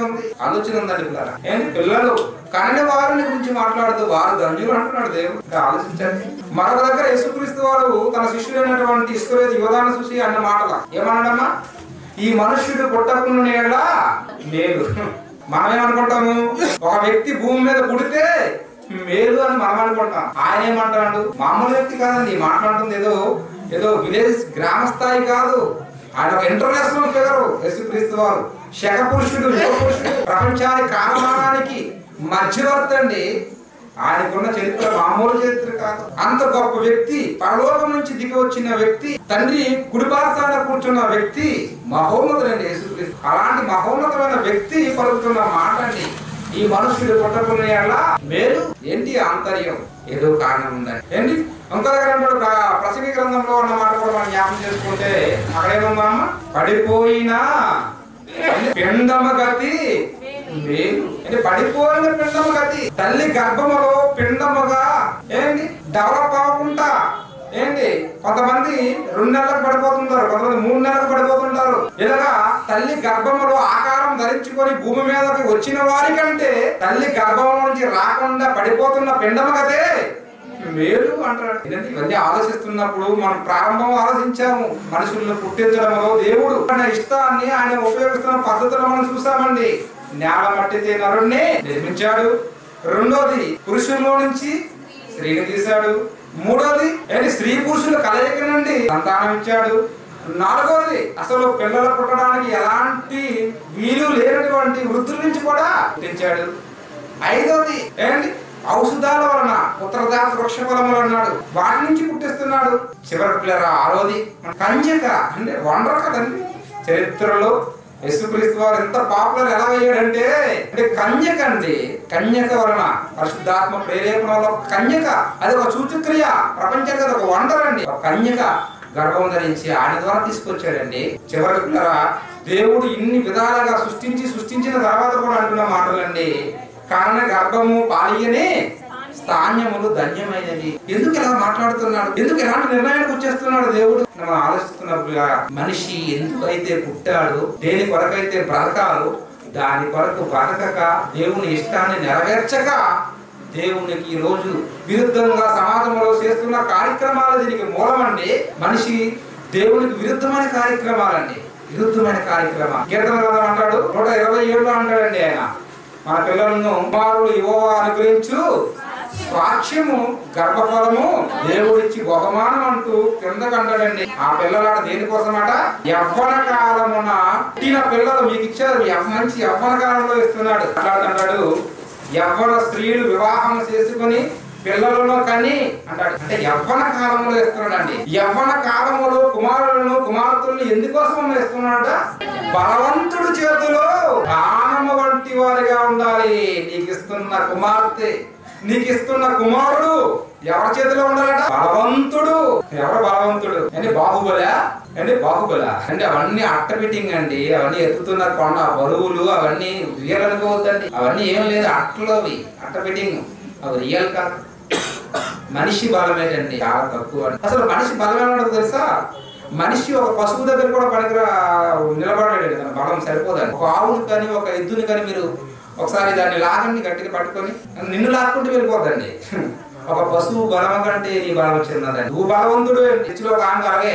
ఉందండి పిల్లరా. ఏంటి పిల్లలు కనని వారిని గురించి మాట్లాడుతూ వారు ధన్యులు అంటున్నాడు దేవుడు. ఆలోచించండి. మరొక దగ్గర యేసుక్రీస్తు వారు తన శిష్యుడైనటువంటి ఇస్కరియోతు యోధాను చూసి అన్న మాటల ఏమన్నాడమ్మా? ఈ మనుష్యుడు పుట్టకుండా మేలు. మనమేమనుకుంటాము? ఒక వ్యక్తి భూమి మీద పుడితే మేలు అని మనం అనుకుంటాం. ఆయన ఏమంటాడు? మామూలు వ్యక్తి కాదండి మాట్లాడుతుంది. ఏదో విలేజ్ గ్రామ స్థాయి కాదు. ఆయన ఒక ఇంటర్నేషనల్ ఫిగర్ యేసుక్రీస్తు వారు. శక పురుషుడు, యుగ పురుషుడు, ప్రపంచానికి కారణానికి మధ్యవర్తి అండి. ఆయనకున్న చరిత్ర మామూలు చరిత్ర కాదు. అంత గొప్ప వ్యక్తి, పరలోకం నుంచి దిగి వచ్చిన వ్యక్తి, తండ్రి కుడిపార్శ్వాన కూర్చున్న వ్యక్తి, మహోన్నతుడండి యేసుక్రీస్తు. అలాంటి మహోన్నతమైన వ్యక్తి పలుకుతున్న మాట అండి, ఈ మనుషుడు పుట్టకునేలా మేలు. ఏంటి ఆంతర్యం? ఏదో కారణం ఉందండి. ఏంటి ఇంకో దగ్గర అంటాడు, ప్రసంగి గ్రంథంలో ఉన్న మాట కూడా మనం జ్ఞాపకం చేసుకుంటే అక్కడ ఏముందమ్మా? పడిపోయినా పిండమ గతి మేలు. అంటే పడిపోయిన పిండమ గతి, తల్లి గర్భములో పిండముగా ఏంటి డెవలప్ అవ్వకుండా ఏంటి కొంతమంది 2 నెలలకు పడిపోతుంటారు, కొంతమంది 3 నెలలకు పడిపోతుంటారు. ఇలాగా తల్లి గర్భములో ఆకారం ధరించుకొని భూమి మీదకి వచ్చిన వారికంటే తల్లి గర్భంలో నుంచి రాకుండా పడిపోతున్న పిండము కదే మేలు అంటాడు. ఇవన్నీ ఆలోచిస్తున్నప్పుడు మనం ప్రారంభం ఆలోచించాము. మనుషులను పుట్టించడంలో దేవుడు ఆయన ఇష్టాన్ని ఆయన ఉపయోగిస్తున్న పద్ధతులు మనం చూసామండి. నేల మట్టితే నరుణ్ణి నిర్మించాడు. రెండోది పురుషుల్లో నుంచి స్త్రీని తీశాడు. మూడోది స్త్రీ పురుషుల కలయిక నుండి సంతానం ఇచ్చాడు. నాలుగోది అసలు పిల్లలు పుట్టడానికి ఎలాంటి వీలు లేనటువంటి వృద్ధుల నుంచి కూడా పుట్టించాడు. ఐదోది ఔషధాల వలన ఉత్తరదాత వృక్ష ఫలములు అన్నాడు, వాటి నుంచి పుట్టిస్తున్నాడు. చివరికి పిల్లరా ఆరోది కన్యక అంటే వండర్ కదండి. చరిత్రలో యేసుక్రీస్తు వారు ఎంత పాపులర్ ఎలా అయ్యాడంటే కన్యక అండి. కన్యక వలన పరిశుద్ధాత్మ ప్రేరేపణ వల్ల కన్యక అది ఒక సూచక్రియ, ప్రపంచానికి అది ఒక వండర్ అండి. ఒక కన్యక గర్భం ధరించి ఆయన ద్వారా తీసుకొచ్చాడండి. చివరికి పిల్లరా దేవుడు ఇన్ని విధాలుగా సృష్టించిన తర్వాత కూడా అంటున్న మాటలండి, కారణ గర్భము పాలియనే స్థాన్యములు ధన్యమైనవి. ఎందుకు ఇలా మాట్లాడుతున్నాడు? ఎందుకు ఎలాంటి నిర్ణయానికి వచ్చేస్తున్నాడు దేవుడు? మనం ఆలోచిస్తున్నప్పుడు మనిషి ఎందుకైతే పుట్టాడు, దేని కొరకైతే బ్రతకాలో దాని కొరకు బ్రతకక దేవుని ఇష్టాన్ని నెరవేర్చక దేవునికి ఈ రోజు విరుద్ధంగా సమాజంలో చేస్తున్న కార్యక్రమాలు దీనికి మూలమండి. మనిషి దేవునికి విరుద్ధమైన కార్యక్రమాలండి, విరుద్ధమైన కార్యక్రమాలు. కీర్తన గ్రంథం అంటాడు 127లో అంటాడండి ఆయన, మన పిల్లలను కుమారులు యెహోవా అనుగ్రహించు స్వాక్షము గర్భఫలము దేవుడిచ్చి బహుమానం అంటూ కిందకు అంటాడండి. ఆ పిల్లలాట దేనికోసమట? యవ్వన కాలమున పుట్టిన పిల్లలు మీకు ఇచ్చారు, మంచి యవ్వన కాలంలో ఇస్తున్నాడు. అంటాడు యవ్వన స్త్రీలు వివాహం చేసుకుని పిల్లలను కని అంటాడు. అంటే యవ్వన కాలంలో ఇస్తున్నాడండి. యవ్వన కాలంలో కుమారులను కుమార్తెలను ఎందుకోసం ఇస్తున్నాడట? బలవంతుడు చేతిలో దానము వంటి వారిగా ఉండాలి. నీకు ఇస్తున్న కుమార్తె, నీకు ఇస్తున్న కుమారుడు ఎవరి చేతిలో ఉండాలట? బలవంతుడు. ఎవరు బలవంతుడు? బాహుబలా అంటే అవన్నీ అట్టబిట్టింగ్ అండి. అవన్నీ ఎత్తుతున్న కొండ బరువులు అవన్నీ రియల్ అనుకోవద్దండి. అవన్నీ ఏం లేదు, అవి అట్టబిట్టింగ్, అవి రియల్ కాదు. మనిషి బలమేటండి చాలా తక్కువ. అసలు మనిషి బలమేటో తెలుసా? మనిషి ఒక పశువు దగ్గర కూడా పనికిరా నిలబడలేడు, తన బలం సరిపోదండి. ఒక ఆవుని కానీ ఒక ఎద్దుని కానీ మీరు ఒకసారి దాన్ని లాగండి, గట్టిగా పట్టుకొని నిన్ను లాక్కుంటూ వెళ్ళిపోద్దండి. ఒక పశువు బలం కంటే నీ బలం వచ్చిందండి. నువ్వు బలవంతుడు. ఇచ్చిలో ఒక ఆమె అలాగే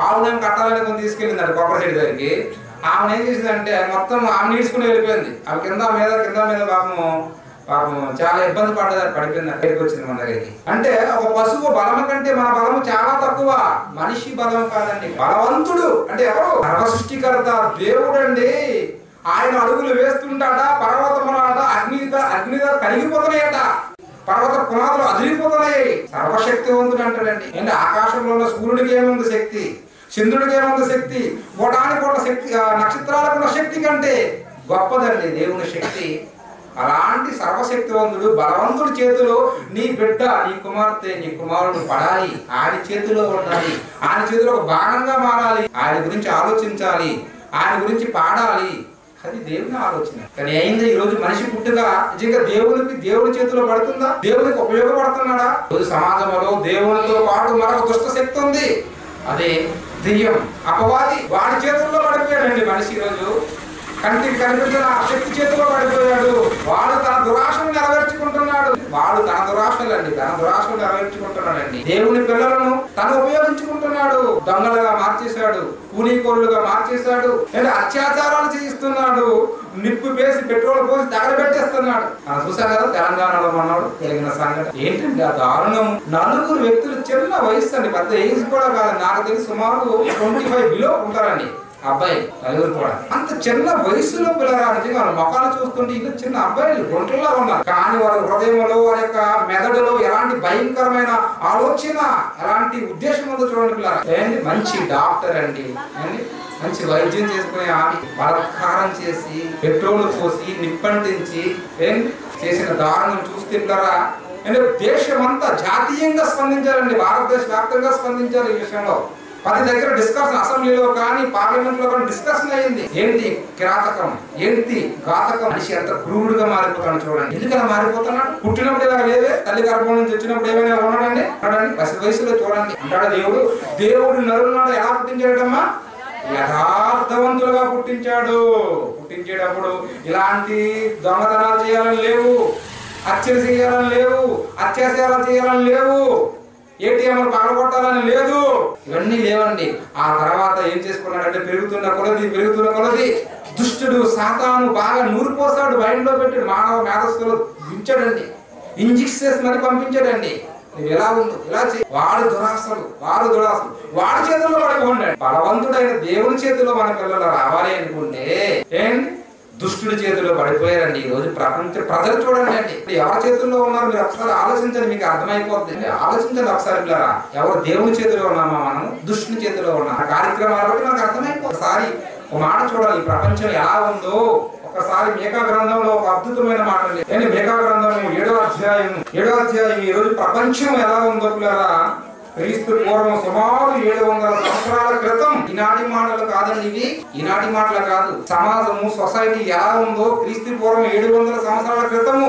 ఆవునేం కట్టాలని కొని తీసుకెళ్ళిందండి కొబ్బరి చెట్టు దగ్గరికి. ఆమెను ఏం చేసిందంటే మొత్తం ఆమె నీడ్చుకుని వెళ్ళిపోయింది. ఆమె కింద మీద పాపం చాలా ఇబ్బంది పడిపోయింది. దగ్గరికి వచ్చింది మన దగ్గరికి. అంటే ఒక పశువు బలం కంటే మన బలం చాలా తక్కువ. మనిషి బలం కాదండి, బలవంతుడు. అంటే ఎవరు? సర్వ సృష్టికర్త దేవుడు అండి. ఆయన అడుగులు వేస్తుంటాడ, పర్వతములాట అగ్నిగా కరిగిపోతున్నాయట, పర్వత పునాదులు అదిరిపోతున్నాయి. సర్వశక్తివంతుడు అంటాడండి. అంటే ఆకాశంలో ఉన్న సూర్యుడికి ఏముంది శక్తి, చంద్రుడికి ఏముంది శక్తి, కోటానికి కోట్ల శక్తి, నక్షత్రాలకు ఉన్న శక్తి కంటే గొప్పదండి దేవుని శక్తి. అలాంటి సర్వశక్తివంతుడు బలవంతుడి చేతిలో నీ బిడ్డ, నీ కుమార్తె, నీ కుమారుడు పడాలి. ఆయన చేతిలో ఉండాలి, ఆయన చేతిలో ఒక భాగంగా మారాలి, ఆయన గురించి ఆలోచించాలి, ఆయన గురించి పాడాలి. అది దేవుని ఆలోచన. కానీ అయింది ఈ రోజు మనిషి పుట్టుగా నిజంగా దేవుని చేతిలో పడుతుందా? దేవునికి ఉపయోగపడుతున్నాడా? రోజు సమాజంలో దేవునితో పాటు మరొక దుష్ట శక్తి ఉంది, అదే దెయ్యం, అపవాది. వాడి చేతుల్లో పడిపోయాడండి మనిషి. ఈ రోజు కంటికి కనిపించిన ఆ శక్తి చేతిలో పడిపోయాడు. వాడు తన దురాశను నెరవేర్చుకుంటున్నాడు. తన దురాశను నెరవేర్చుకుంటున్నాడండి. దేవుని పిల్లలను తను ఉపయోగించుకుంటున్నాడు. దొంగలుగా మార్చేశాడు, కూలీకోళ్ళుగా మార్చేశాడు, లేదా అత్యాచారాలు చేయిస్తున్నాడు, నిప్పు వేసి పెట్రోల్ పోసి తగలబెట్టేస్తున్నాడు. చూసారు కదా తెలంగాణలో మన్నాడు జరిగిన సంఘటన ఏంటంటే ఆ దారుణం. 4 వ్యక్తులు, చిన్న వయసు అండి, పెద్ద ఏజ్ కూడా కాదు, నాకు తెలిసి సుమారు 25 బిలో ఉంటారండి అబ్బాయి. 4 కూడా అంత చిన్న వయసులో పిల్లగానికి వాళ్ళ మొక్కలు చూస్తుంటే ఇంకా చిన్న అబ్బాయిలు గుంటల్లో ఉన్నారు. కానీ వారి హృదయంలో, వారి యొక్క మెదడులో ఎలాంటి భయంకరమైన ఆలోచన, ఎలాంటి ఉద్దేశం ఉందో చూడండి పిల్లరా. మంచి డాక్టర్ అండి, మంచి వైద్యం చేసుకునే ఆమె బలత్కారం చేసి పెట్రోల్ పోసి నిప్పంటించి చేసిన దారుణం చూస్తే పిల్లరా, దేశమంతా జాతీయంగా స్పందించారండి, భారతదేశ వ్యాప్తంగా స్పందించారు ఈ విషయంలో. 10 దగ్గర డిస్కషన్, అసెంబ్లీలో కానీ పార్లమెంట్ లో కానీ డిస్కషన్ అయ్యింది. ఏంటి కిరాతకం, ఏంటి ఘాతకం. మనిషి ఎంత క్రూరుడుగా మారిపోతాడు చూడండి. ఎందుకలా మారిపోతున్నాడు? పుట్టినప్పుడు ఇలా లేదే, తల్లి గర్భం నుంచి వచ్చినప్పుడు ఏమైనా ఉన్నాడండి? పసి వయసులో చూడండి అంటాడు దేవుడు నరులను ఎలా పుట్టించాడమ్మా? యథార్థవంతులుగా పుట్టించేటప్పుడు ఇలాంటి దొంగతనాలు చేయాలని లేవు, హత్యలు చేయాలని లేవు, అత్యాచారాలు చేయాలని లేవు, ఏటీఎంలు పగలగొట్టాలని లేదు, ఇవన్నీ లేవండి. ఆ తర్వాత ఏం చేసుకున్నాడంటే పెరుగుతున్న కొలది దుష్టుడు సాతాను బాగా నూరిపోసాడు, మైండ్లో పెట్టి మానవ మేధస్సులో దించాడండి, ఇంజెక్షన్ చేసి మరి పంపించాడండి. నువ్వు ఎలా ఉందో ఇలా వాడు దురాశలు వాడి చేతుల్లో పడిపోండి. బలవంతుడైన దేవుని చేతిలో మన పిల్లలు రావాలి అనుకుంటే దుష్టుడి చేతిలో పడిపోయారండి. ఈ రోజు ప్రపంచ ప్రజలు చూడండి అండి, ఎవరి చేతుల్లో ఉన్నారు మీరు ఒకసారి ఆలోచించండి, మీకు అర్థమైపోతుంది. ఆలోచించండి ఒకసారి పిల్లరా, ఎవరు దేవుని చేతిలో ఉన్నామా, మనం దుష్టుని చేతిలో ఉన్నాం. ఆ కార్యక్రమాల బట్టి మనకు అర్థమైపోతుంది. ఒకసారి ఒక మాట చూడాలి, ఈ ప్రపంచం ఎలా ఉందో. ఒకసారి మీకా గ్రంథంలో ఒక అద్భుతమైన మాట ఉంది. మీకా గ్రంథం 7వ అధ్యాయం ఈ రోజు ప్రపంచం ఎలా ఉందో పిల్లరా, క్రీస్తు పూర్వం సుమారు 700 సంవత్సరాల క్రితం. ఈనాటి మాటలు కాదండి ఇవి, ఈనాటి మాటలు కాదు. సమాజము, సొసైటీ ఎలా ఉందో క్రీస్తు పూర్వం 700 సంవత్సరాల క్రితము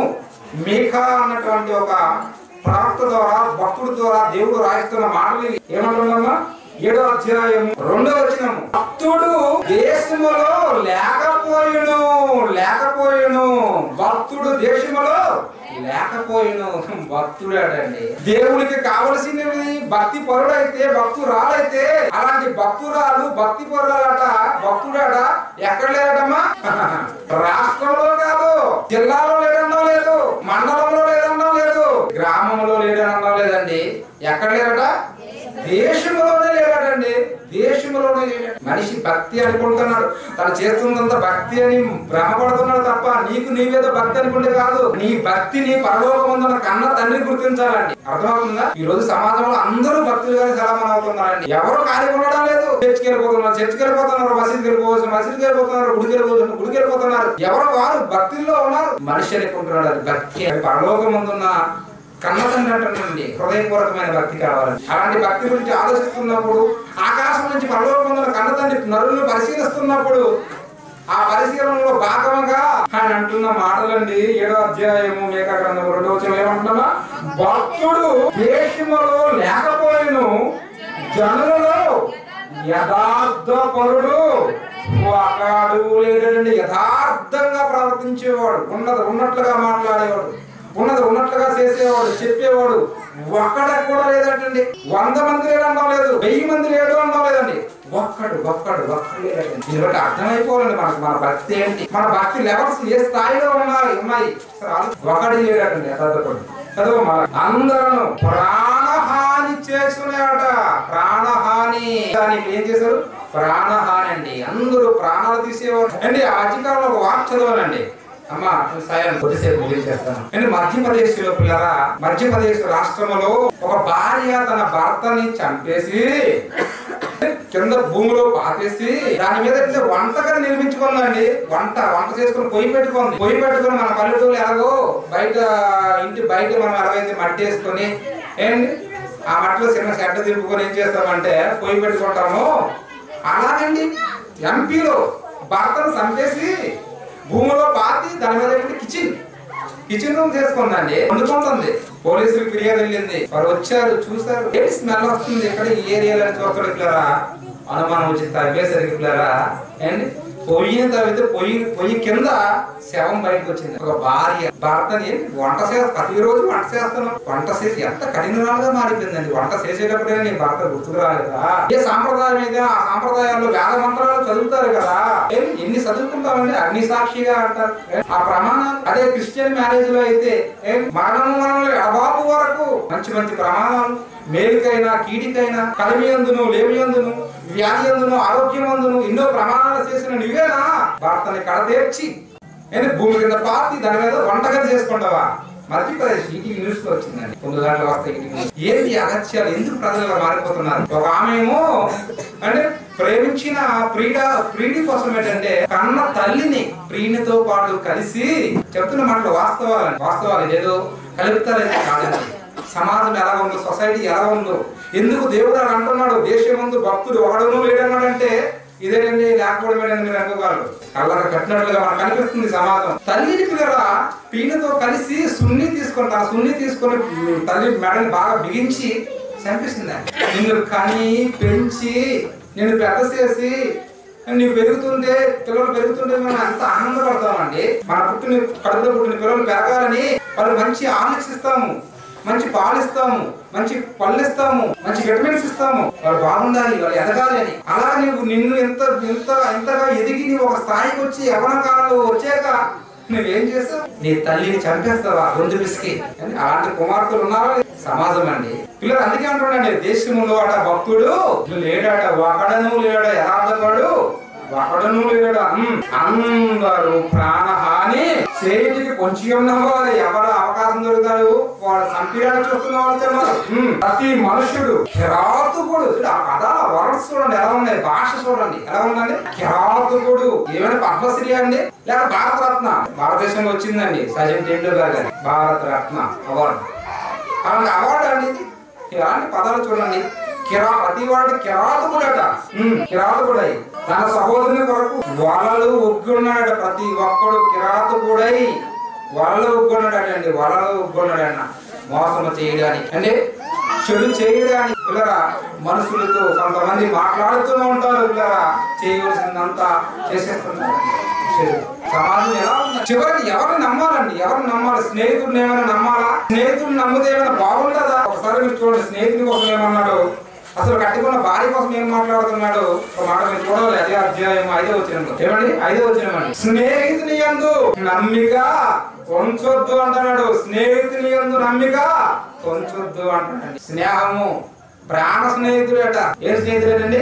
మీకా అన్నటువంటి ఒక ప్రవక్త ద్వారా, భక్తుడి ద్వారా దేవుడు రాయిస్తున్న మాటలు ఇవి. ఏమంటున్నామా? 7వ అధ్యాయం 2వ వచనం, భక్తుడు దేశములో లేకపోయిను భక్తుడు దేశములో లేకపోయిను. భక్తుడాడండి. దేవుడికి కావలసినవి భక్తి పరుడైతే, భక్తురాలైతే, అలాంటి భక్తురాలు భక్తి పరురాలట, భక్తుడాడ ఎక్కడ లేడమ్మా? రాష్ట్రంలో కాదు, జిల్లాలో లేదన్నా లేదు, మండలంలో లేదన్నా లేదు, గ్రామంలో లేదన్నా లేదండి. ఎక్కడ లేరట? దేశంలోనే లేడాడండి, దేశంలోనే లేడాడు. మనిషి భక్తి అనుకుంటున్నాడు, తను చేస్తున్నంత భక్తి అని భ్రమపడుతున్నాడు తప్ప నీకు నీవేదో భక్తి అనుకుంటే కాదు. నీ భక్తిని పరలోకమందున కన్న తండ్రి గుర్తించాలండి. అర్థమవుతుందా? ఈ రోజు సమాజంలో అందరూ భక్తులుగానే సలామన్ అవుతున్నారండి. ఎవరు ఖాళీగా ఉండడం లేదు. చర్చికి వెళ్ళిపోతున్నారు, మసీదుకి వెళ్ళిపోతున్నారు, గుడికి వెళ్ళిపోతున్నారు. ఎవరు వారు భక్తుల్లో ఉన్నారు. మనిషి అనుకుంటున్నాడు అది భక్తి. పరలోకమందున్న కన్నతండ్రి అంటానండి, హృదయపూర్వకమైన భక్తి కావాలి. అలాంటి భక్తి గురించి ఆలోచిస్తున్నప్పుడు, ఆకాశం నుంచి పరలోకమందున కన్నతండ్రి నరులను పరిశీలిస్తున్నప్పుడు, ఆ పరిశీలనలో భాగంగా ఆయన అంటున్న మాటలండి. 7వ అధ్యాయము మీకా గ్రంథం 2వ వచనం ఏమంటున్నామా? భక్తుడు దేశములో లేకపోయిను జనులలో యథార్థపరుడు ఒకడు లేడండి. యథార్థంగా ప్రవర్తించేవాడు, ఉన్నట్లుగా మాట్లాడేవాడు, ఉన్నట్లుగా చేసేవాడు, చెప్పేవాడు ఒక్కడ కూడా లేదంటండి. 100 మంది లేడు అనడం లేదు, 1000 మంది లేడు అనడం లేదండి. ఒక్కడు లేదండి. దీన్ని బట్టి అర్థమైపోవాలండి మన భక్తి ఏంటి, మన భక్తి లెవెల్స్ ఏ స్థాయిలో ఉన్నాయి. ఒకటి లేడండి యథార్థపరుడు. చదువు అందరూ ప్రాణహాని చేసుకునేవాట. ప్రాణహాని దానికి ఏం చేశారు? ప్రాణహాని అండి. అందరూ ప్రాణాలు తీసేవారు అండి. ఆ మధ్యకాలంలో ఒక వార్త చదవాలండి. అమ్మా కొద్దిసేపు ముగించేస్తాను. మధ్యప్రదేశ్ లో పిల్లరా, మధ్యప్రదేశ్ రాష్ట్రంలో ఒక భార్య తన భర్తని చంపేసి కింద భూమిలో పాతేసి దాని మీద వంటగా నిర్మించుకుందండి. వంట చేసుకుని పొయ్యి పెట్టుకుని మన పల్లెటూరు ఎలాగో ఇంటి బయట మనం ఎలాగైతే మట్టి వేసుకొని ఏంటి ఆ మట్టిలో చిన్న చెడ్డ తిప్పుకొని ఏం చేస్తామంటే పొయ్యి పెట్టుకుంటాము, అలాగండి ఎంపీలో భర్తను చంపేసి భూమిలో పాతి దాని మీద కిచెన్ రూమ్ చేసుకుందండి, వండుకుంటుంది. పోలీసులకు ఫిర్యాదు వెళ్ళింది, వారు వచ్చారు, చూసారు, ఏంటి స్మెల్ వస్తుంది ఇక్కడ ఈ ఏరియాలో చూస్తారు. ఇట్లా అనుమానం వచ్చింది, తవ్వేసరికి పిల్లరా అండి పొయ్యిని తవ్వితే పొయ్యి కింద శవం బయటకు వచ్చింది. ఒక భార్య భర్తని ప్రతిరోజు వంట చేస్తున్నాం, వంట చేసి ఎంత కఠినరాలుగా మారిపోయిందండి. వంట చేసేటప్పుడే నీ భర్త గుర్తుకు రాలేదా? ఏ సాంప్రదాయం మీద ఆ సాంప్రదాయాల్లో వేద మంత్రాలు చదువుతారు కదా, ఎన్ని చదువుకుంటామండి, అగ్ని సాక్షిగా అంటారు. ఆ ప్రమాణాలు అదే క్రిస్టియన్ మ్యారేజ్ లో అయితే మరణంలో ఎడబాపు వరకు మంచి ప్రమాణాలు, మేలుకైనా కీడికైనా, కలిమియందును లేమియందును వ్యాధియందును ఆరోగ్యమందును ఎన్నో ప్రమాణాలు చేసిన నువ్వేనా భర్తని కడతేర్చి భూమి కింద పాతి దాని మీద వంటగది చేసుకుంటావా? మధ్యప్రదేశ్ ఈటీవీ న్యూస్ లో వచ్చిందండి. 9 గంటల వస్తాయి. ఏంటి అగత్యాలు, ఎందుకు ప్రజలు మారిపోతున్నారు? ఒక ఆమె ఏమో అంటే ప్రేమించిన ప్రియుడి కోసం ఏంటంటే కన్న తల్లిని ప్రియునితో పాటు కలిసి చెప్తున్న మాటలు వాస్తవాలు ఏదో కలుపుతారైతే కాదండి. సమాజం ఎలా ఉందో, సొసైటీ ఎలా ఉందో, ఎందుకు దేవుడు అని అంటున్నాడు? దేశం ముందు భక్తుడు ఒకడను లేడన్నాడంటే ఇదేనండి, లేకపోవడం మీరు అనుకోగలరు. కళ్ళకు కట్టినట్లుగా మనకు కనిపిస్తుంది సమాజం. తల్లిని పిల్లరా పీనుతో కలిసి సున్ని తీసుకొని తల్లి మెడని బాగా బిగించి చంపిస్తుంది. నిన్ను కని పెంచి నిన్ను పెద్ద చేసి నువ్వు పిల్లలు పెరుగుతుంటే మనం ఎంత ఆనందపడతామండి. మన కడుపులో పుట్టిన పిల్లలు పెరగాలని వాళ్ళు మంచి ఆర్లిక్స్ ఇస్తాము, మంచి పాలు ఇస్తాము, మంచి పళ్ళు ఇస్తాము, మంచి విటమిన్స్ ఇస్తాము, వాళ్ళు బాగుండాలి, వాళ్ళు ఎదగాలి అని. అలా నిన్ను ఎంతగా ఎదిగి నీవు ఒక స్థాయికి వచ్చి యవ్వన కాలంలో వచ్చాక నువ్వేం చేస్తావు? నీ తల్లిని చంపేస్తావా గొంతు పిసికి? అలాంటి కుమార్తెలు ఉన్నారా సమాజం అండి. పిల్లలు అందుకే అంటున్నాండి, దేశంలో అట భక్తుడు లేడాట, ఒకడను లేడా, యథార్థపడు ఒకడను లేడా. అందరూ ప్రాణహాని చేతికి కొంచెం ఉన్నవారు ఎవరు అవకాశం దొరుకుతారు వాళ్ళు చంపేయాలని చూస్తున్న వాళ్ళు. ప్రతి మనుషుడు కిరాతకుడు. ఆ పదాల వర్డ్స్ చూడండి ఎలా ఉన్నాయి, భాష చూడండి ఎలా ఉందండి. కిరాతకుడు ఏమైనా పద్మశ్రీ అండి, లేక భారతరత్న భారతదేశంలో వచ్చిందండి, సచిన్ టెండూల్కర్ గారి భారతరత్న అవార్డు. అలాంటి అవార్డు అండి. ఇలాంటి పదాలు చూడండి. ప్రతి వాడు కిరాతకుడట, కిరాతకుడై తన సహోదరుని కొరకు వలలు ఒగ్గున్నాడట. ప్రతి ఒక్కడు కిరాతకుడై వలలు ఒగ్గున్నాడటండి. వలలు ఒగ్గున్నాడన్న మోసము చేయడానికి అంటే చెడు చేయడానికి. పిల్లరా మనుషులతో కొంతమంది మాట్లాడుతూనే ఉంటారు. పిల్లరా చేయవలసిందంతా చేసేస్తున్నారు. సమాజం ఎలా ఉంది? చివరికి ఎవరిని నమ్మాలండి? ఎవరిని నమ్మాలి? స్నేహితుడిని ఏమైనా నమ్మాలా? స్నేహితుడిని నమ్మితే ఏమైనా బాగుంటుందా? ఒకసారి మీరు చూడండి, స్నేహితుడి కోసం ఏమన్నాడు, అసలు కట్టుకున్న భార్య కోసం ఏం మాట్లాడుతున్నాడు ఒక మాట మీరు చూడాలి. అదే అధ్యాయం 5వ వచనంలో. ఏమండి 5వ వచనం అండి. స్నేహితుని యందు నమ్మిక ఉంచొద్దు అంటున్నాడు. స్నేహితుని యందు నమ్మిక ఉంచొద్దు అంటున్నాడు. స్నేహము ప్రాణ స్నేహితుడట. ఏం స్నేహితుడేనండి?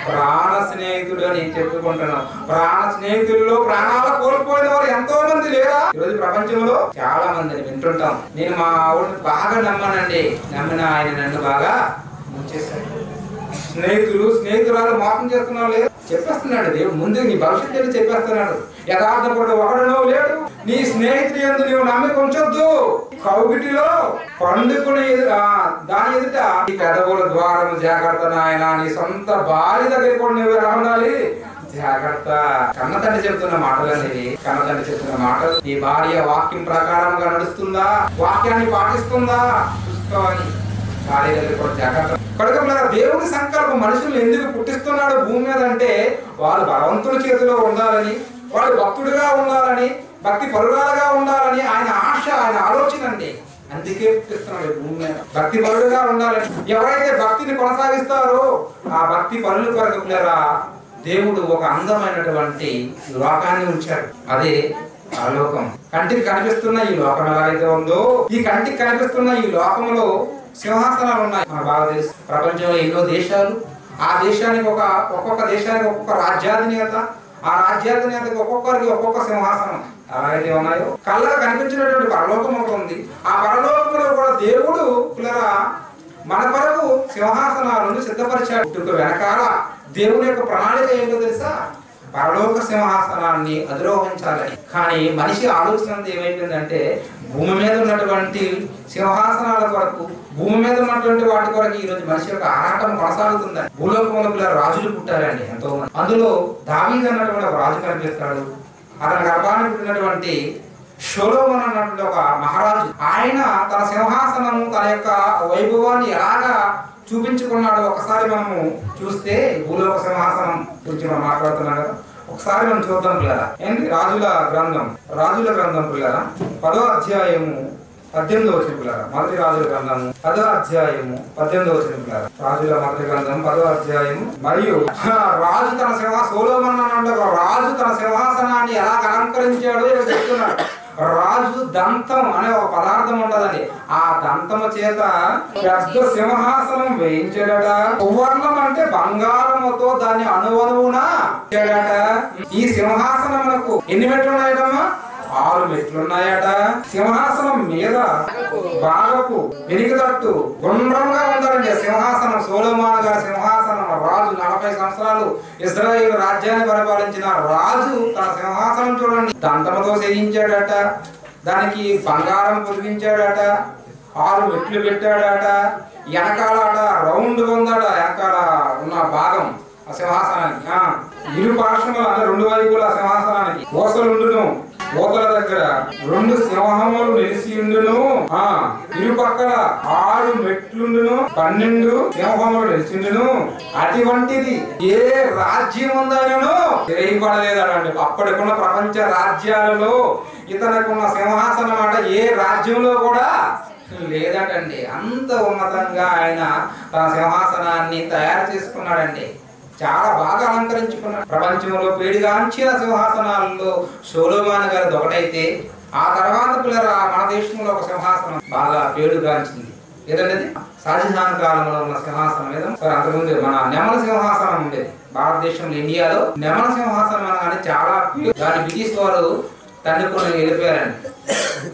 ప్రాణ స్నేహితుడు అని చెప్పుకుంటున్నాం. ప్రాణ స్నేహితుల్లో ప్రాణాలు కోల్పోయిన వారు ఎంతో మంది లేరా? ఈరోజు ప్రపంచంలో చాలా మందిని వింటుంటాం. నేను మా ఆవిడని బాగా నమ్మానండి, నమ్మిన ఆయన నన్ను బాగా ముంచేశాడు. స్నేహితురాలు మోసం చేస్తున్నావు లేదు చెప్పేస్తున్నాడు దేవుడు. ముందు నీ భవిష్యత్తు చెప్పేస్తున్నాడు. యథార్థపడు ఒకడనో లేడు. నీ స్నేహితుడి యందు నీవు నమ్మిక ఉంచొద్దు. కౌగిటిలో పండుకుని దాని ఎదుట నీ పెదవుల ద్వారం జాగ్రత్త నాయన. నీ సొంత భార్య దగ్గర కూడా నువ్వు ఎలా ఉండాలి? జాగ్రత్త. కన్నతండ్రి చెప్తున్న మాటలు అనేవి, కన్నతండ్రి చెప్తున్న మాటలు. నీ భార్య వాక్యం ప్రకారంగా నడుస్తుందా, వాక్యాన్ని పాటిస్తుందా చూసుకోవాలి. భార్య దగ్గర కూడా జాగ్రత్త. కనుక దేవుడు దేవుడి సంకల్పం మనుషులు ఎందుకు పుట్టిస్తున్నాడు భూమి మీద అంటే వాళ్ళు భగవంతుడి చేతిలో ఉండాలని, వాళ్ళు భక్తుడిగా ఉండాలని, భక్తి పరురాలుగా ఉండాలని ఆయన ఆశ, ఆయన ఆలోచన అండి. అందుకే పుట్టిస్తున్నాడు భూమి మీద భక్తి పరుడుగా ఉండాలని. ఎవరైతే భక్తిని కొనసాగిస్తారో ఆ భక్తి పరుల కొరకు పిల్లరా దేవుడు ఒక అందమైనటువంటి లోకాన్ని ఉంచాడు. అదే పరలోకం. కంటికి కనిపిస్తున్న ఈ లోకం ఎలాగైతే ఉందో, ఈ కంటికి కనిపిస్తున్న ఈ లోకంలో సింహాసనాలు ఉన్నాయి. మన బాగా తెలుసు ప్రపంచంలో ఎన్నో దేశాలు, ఆ దేశానికి ఒక్కొక్క దేశానికి ఒక్కొక్క రాజ్యాధినేత, ఆ రాజ్యాధినేతకి ఒక్కొక్కరికి ఒక్కొక్క సింహాసనం ఎలాగైతే ఉన్నాయో కళ్ళకు కనిపించినటువంటి పరలోకం ఒకటి ఉంది. ఆ పరలోకంలో కూడా దేవుడు పిల్లరా మన కొరకు సింహాసనాలను సిద్ధపరిచాడు. పుట్టుక వెనకాల దేవుని యొక్క ప్రణాళిక ఏంటో తెలుసా? పరలోక సింహాసనాన్ని అధిరోహించాలని. కానీ మనిషి ఆలోచన ఏమైపోయిందంటే భూమి మీద ఉన్నటువంటి సింహాసనాల కొరకు, భూమి మీద ఉన్నటువంటి వాటి కొరకు ఈ రోజు మనిషి యొక్క ఆరాటం కొనసాగుతుందండి. భూలోకంలో పిల్లలు రాజులు పుట్టారండి ఎంతో మంది. అందులో దావీదు అన్నటువంటి ఒక రాజు కనిపిస్తాడు. అతని గర్భాన్ని పుట్టినటువంటి సొలొమోను అన్నటువంటి ఒక మహారాజు, ఆయన తన సింహాసనము తన యొక్క వైభవాన్ని ఎలాగా చూపించుకున్నాడు ఒకసారి మనము చూస్తే, భూలోక సింహాసనం గురించి మనం మాట్లాడుతున్నాం కదా, ఒకసారి మనం చూద్దాం పిల్లరా. ఏంటి రాజుల గ్రంథం పిల్లరా 10వ అధ్యాయము 18వ వచనం పిల్లరా. మొదటి రాజుల గ్రంథము 10వ అధ్యాయము 18వ వచనం పిల్లరా. రాజుల మొదటి గ్రంథం 10వ అధ్యాయము. మరియు రాజు తన సొలొమోను అన్న రాజు తన సింహాసనాన్ని ఎలా అలంకరించాడో ఇక్కడ చెప్తున్నాడు. రాజు దంతం అనే ఒక పదార్థం ఉంటదండి. ఆ దంతము చేత పెద్ద సింహాసనం వేయించాడట. సువర్ణం అంటే బంగారముతో దాన్ని అణువణువున చేశాడట. ఈ సింహాసనమునకు ఎన్ని మెట్లు ఉన్నాయటమ్మా? 6 మెట్లున్నాయట. సింహాసనం మీద బాగపు వెనుకతట్టు గుండ్రంగా ఉండాలండి సింహాసనం. సొలొమోను గారి సింహాసనం. రాజు 40 సంవత్సరాలు ఇశ్రాయేలు రాజ్యాన్ని పరిపాలించిన రాజు తన సింహాసనం చూడండి దంతముతో చేయించాడట. దానికి బంగారం పొదిగించాడట. 6 మెట్లు పెట్టాడట. వెనకాలట రౌండ్ ఉందట. వెనకాల ఉన్న భాగం ఆ సింహాసనానికి ఇరు పార్శ్వములు అంటే 2 వైపుల సింహాసనానికి ఓసలుండును. ఓతల దగ్గర 2 సింహములు నిలిచి ఉండును. ఇరు పక్కల 6 మెట్లుండును. 12 సింహములు నిలిచిండును. అటువంటిది ఏ రాజ్యం ఉందనను తెలియబడలేదండి. అప్పటికున్న ప్రపంచ రాజ్యాలలో ఇతనుకున్న సింహాసనం అట ఏ రాజ్యంలో కూడా లేదటండి. అంత ఉన్నతంగా ఆయన తన సింహాసనాన్ని తయారు చేసుకున్నాడండి. చాలా బాగా అలంకరించుకున్నాడు. ప్రపంచంలో పేడిగాంచిన సింహాసనాల్లో సొలొమోను గారిది ఒకటైతే, ఆ తర్వాత పిల్లరా మన దేశంలో ఒక సింహాసనం బాగా పేడుగాంచింది. ఏదండి? షాజహాన్ కాలంలో ఉన్న సింహాసనం ఏదో. అంతకుముందు మన నెమల సింహాసనం ఉండేది భారతదేశంలో, ఇండియాలో. నెమల సింహాసనం అనగానే చాలా దాని బ్రిటిష్ వారు తండ్రి వెళ్ళిపోయారండి.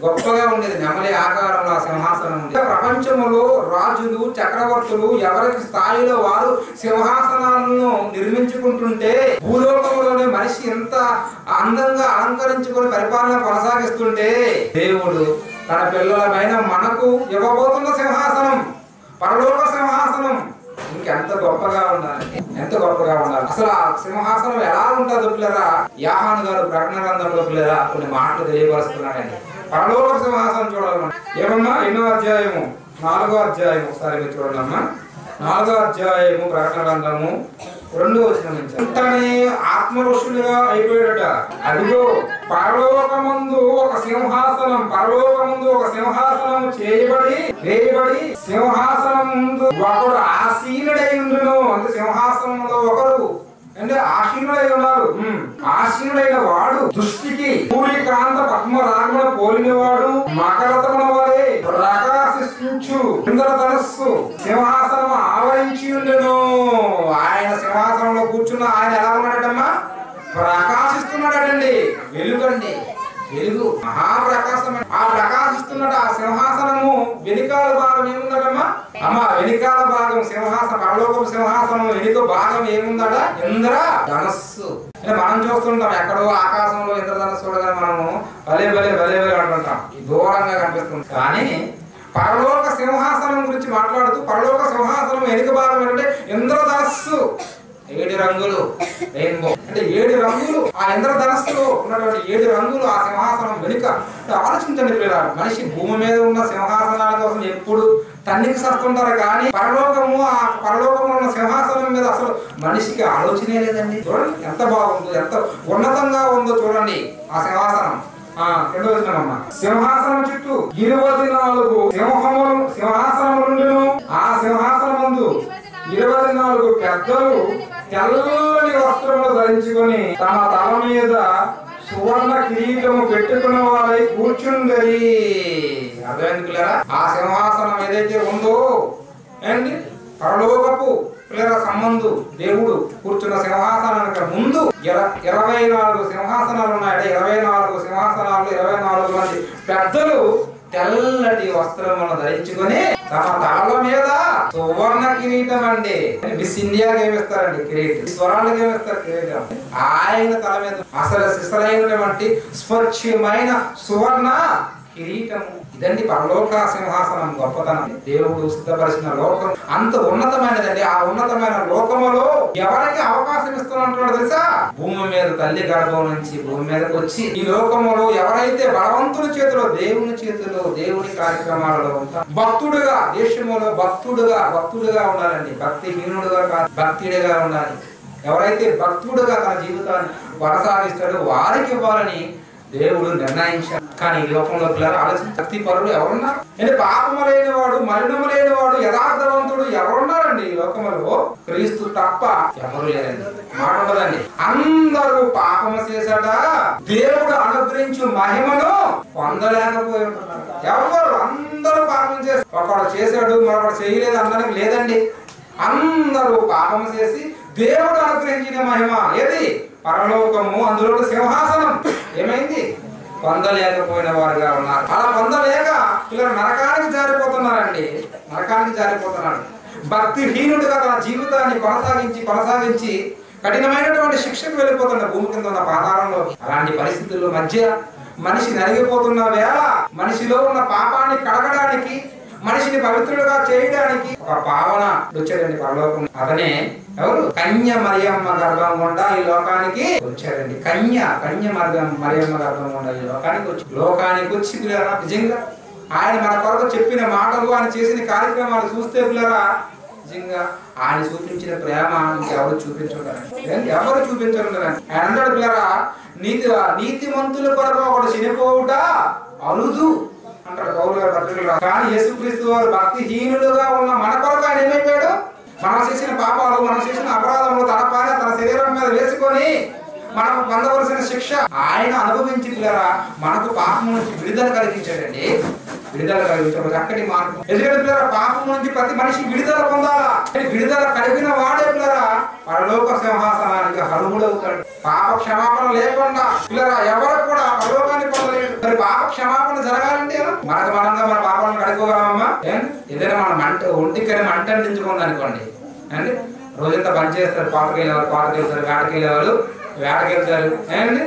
గొప్పగా ఉండేది నెమలి ఆకారంలో ఆ సింహాసనం ఉండేది. ప్రపంచంలో రాజులు చక్రవర్తులు ఎవరికి స్థాయిలో వారు సింహాసనాలను నిర్మించుకుంటుంటే, భూలోకంలోనే మనిషి ఎంత అందంగా అలంకరించుకొని పరిపాలన కొనసాగిస్తుంటే, దేవుడు తన పిల్లలమైన మనకు ఇవ్వబోతున్న సింహాసనం పరలోక సింహాసనం ఇంకెంత గొప్పగా ఉండాలి, ఎంత గొప్పగా ఉండాలి. అసలు ఆ సింహాసనం ఎలా ఉంటుందో పిల్లరా యోహాను గారు ప్రకటన గ్రంథంలో పిల్లరా కొన్ని మాటలు తెలియపరుస్తున్నాడండి. పరలోక సింహాసనం చూడాలమ్మా. ఏమమ్మా? ఎన్నో అధ్యాయము? 4వ అధ్యాయం. ఒకసారి మీరు చూడండి అమ్మా. 4వ అధ్యాయము ప్రకటన గ్రంథము 2వ వచనం నుంచి. అంతనే ఆత్మ ఋషులుగా అయిపోయాడట. అదిగో పరలోకమందు ఒక సింహాసనం, పరలోకమందు ఒక సింహాసనం వేయబడి సింహాసనం ముందు ఒకడు ఆసీనుడై ఉండును. అంటే సింహాసనంలో ఒకరు అంటే ఆసీనుడై ఉన్నారు. ఆసీనుడైన వాడు దృష్టికి సూర్యకాంత పద్మరాగమున పోలినవాడు, మకరతమున వలె ప్రకాశించు ఇంద్రధనస్సు సింహాసనం ఆవరించి ఉండును. ఆయన సింహాసనంలో కూర్చున్న ఆయన ఎలా ఉన్నాడమ్మా? ప్రకాశిస్తున్నాడండి. వెలుగండి, వెలుగు, మహాప్రకాశం. ఆ ప్రకాశిస్తున్నట్టు ఆ సింహాసనము వెనుకాల భాగం ఏముందటమ్మా? అమ్మ వెనుకాల భాగం సింహాసనం, పరలోకపు సింహాసనం వెనుక భాగం ఏముందట? ఇంద్ర ధనస్సు. మనం చూస్తుంటాం ఎక్కడో ఆకాశంలో ఇంద్రధనస్సు చూడగా మనము భలే భలే భలే భలే అంటుంటాం, దూరంగా కనిపిస్తుంది. కానీ పరలోక సింహాసనం గురించి మాట్లాడుతూ పరలోక సింహాసనం వెనుక భాగం ఏంటంటే ఇంద్రధనస్సు. 7 రంగులు రెయిన్బో అంటే 7 రంగులు ఆ ఇంద్రధనస్సులో ఉన్నటువంటి 7 రంగులు ఆ సింహాసనం వెనుక. ఆలోచించండి పిల్లలు, మనిషి భూమి మీద ఉన్న సింహాసనాల కోసం ఎప్పుడు తన్నికి సస్తుంటారు కానీ పరలోకము ఆ పరలోకంలో ఉన్న సింహాసనం మీద అసలు మనిషికి ఆలోచనే లేదండి. చూడండి ఎంత బాగుందో, ఎంత ఉన్నతంగా ఉందో చూడండి ఆ సింహాసనం. రెండో వచనమమ్మ. సింహాసనం చుట్టూ 24 సింహాసనములుండును. ఆ సింహాసనం ముందు 24 పెద్దలు తెల్లని వస్త్రములు ధరించుకొని తమ తల మీద సువర్ణ కిరీటము పెట్టుకున్న వారై కూర్చుందరి. అర్థమైంది పిల్లరా? ఆ సింహాసనం ఏదైతే ఉందో ఏంటి పరలోకపు పిల్లల సంబంధు దేవుడు కూర్చున్న సింహాసనానికి ముందు 24 సింహాసనాలు ఉన్నాయి. 24 సింహాసనాలు 24 మంది పెద్దలు తెల్లటి వస్త్రములను ధరించుకొని తమ తల మీద సువర్ణ కిరీటం అండి. మిస్ ఇండియా ఏమిస్తారండి కిరీటం, స్వరాలకు ఏమిస్తారు కిరీటం. ఆయన తల మీద అసలు సిసలైనటువంటి స్వచ్ఛమైన సువర్ణ కిరీటము. ఇదండి పరలోక సింహాసనం గొప్పతనం. దేవుడు సిద్ధపరిచిన లోకం అంత ఉన్నతమైనదండి. ఆ ఉన్నతమైన లోకములో ఎవరికి అవకాశం ఇస్తున్నట్టు తెలుసా? భూమి మీద తల్లి గర్భం నుంచి భూమి మీదకి వచ్చి ఈ లోకములో ఎవరైతే బలవంతుల చేతిలో దేవుని చేతిలో దేవుని కార్యక్రమాలలో ఉంటారు. భక్తుడుగా దేశములో భక్తుడుగా ఉండాలండి. భక్తిహీనుడుగా కాదు, భక్తుడిగా ఉండాలి. ఎవరైతే భక్తుడుగా తన జీవితాన్ని కొనసాగిస్తాడో వారికి ఇవ్వాలని దేవుడు నిర్ణయించాడు. కానీ ఈ లోకంలో పిల్లలు ఆలోచించి భక్తి పరుడు ఎవరున్నారు? అంటే పాపము లేనివాడు, మలినము లేనివాడు, యథార్థవంతుడు ఎవరున్నారండి ఈ లోకములో? క్రీస్తు తప్ప ఎవరు లేరండి. మాట ఉండదండి. అందరూ పాపము చేశాడ దేవుడు అనుగ్రహించు మహిమను పొందలేకపోయి ఉంటున్నారు. ఎవరు? అందరూ పాపం చేసి ఒకడు చేశాడు మరొకడు చేయలేదు అనడానికి లేదండి. అందరూ పాపము చేసి దేవుడు అనుగ్రహించిన మహిమ ఏది? పరలోకము, అందులో సింహాసనం ఏమైంది? పొందలేకపోయిన వారుగా ఉన్నారు. అలా పొందలేక పిల్లలు నరకానికి జారిపోతున్నారండి. నరకానికి జారిపోతున్నాడు. భక్తిహీనుడిగా తన జీవితాన్ని కొనసాగించి కఠినమైనటువంటి శిక్షకు వెళ్ళిపోతున్న భూమి కింద ఉన్న పాతాళంలో. అలాంటి పరిస్థితుల్లో మధ్య మనిషి నలిగిపోతున్న వేళ మనిషిలో ఉన్న పాపాన్ని కడగడానికి, మనిషిని పవిత్రుడుగా చేయడానికి ఒక పావన వచ్చాడండి పరలోకం. అతనే ఎవరు? కన్య మరియమ్మ గర్భం గుండా ఈ లోకానికి వచ్చాడండి. కన్య మరియమ్మ గర్భం గుండా ఈ లోకానికి వచ్చి పిల్లరా నిజంగా ఆయన మన కొరకు చెప్పిన మాటలు, ఆయన చేసిన కార్యక్రమాలు చూస్తే పిల్లరా నిజంగా ఆయన చూపించిన ప్రేమ ఇంకెవరు చూపించుంటారండి. ఎవరు చూపించుంటారండి. ఆయన అంటాడు పిల్లరా, నీతిమంతుల కొరకు ఒకటి చనిపోవుట అరుదు అంటాడు పౌలు గారు పత్రికలో. కానీ యేసుక్రీస్తు వారు భక్తిహీనులుగా ఉన్న మన కొరకు ఆయన ఏమైపోయాడు? మనం చేసిన పాపాలు, మనం చేసిన అపరాధములు తన పైన తన శరీరం మీద వేసుకొని మనకు పొందవలసిన శిక్ష ఆయన అనుభవించి పిల్లరా మనకు పాపం నుంచి విడుదల కలిగించాడండి. విడుదల కలిగించడం చక్కటి మార్గం. ఎందుకంటే పిల్లరా పాపం నుంచి ప్రతి మనిషి విడుదల పొందాలా. విడుదల కలిగిన వాడే పిల్లరా పరలోక సింహాసనానికి అర్హుడవుతాడు. పాప క్షమాపణ లేకుండా పిల్లరా ఎవరు కూడా పరలోకాన్ని పొందలేడు. మరి పాప క్షమాపణ జరగాలంటే మనకు మనంగా మన పాపాలను కడుక్కోగలమమ్మా? ఏదైనా మన ఒంటికని మంట అంటించుకుంది అనుకోండి అండి, రోజంతా పని చేస్తారు. పాటకెళ్ళేవారు వేటకెళ్తారు ఏంటి,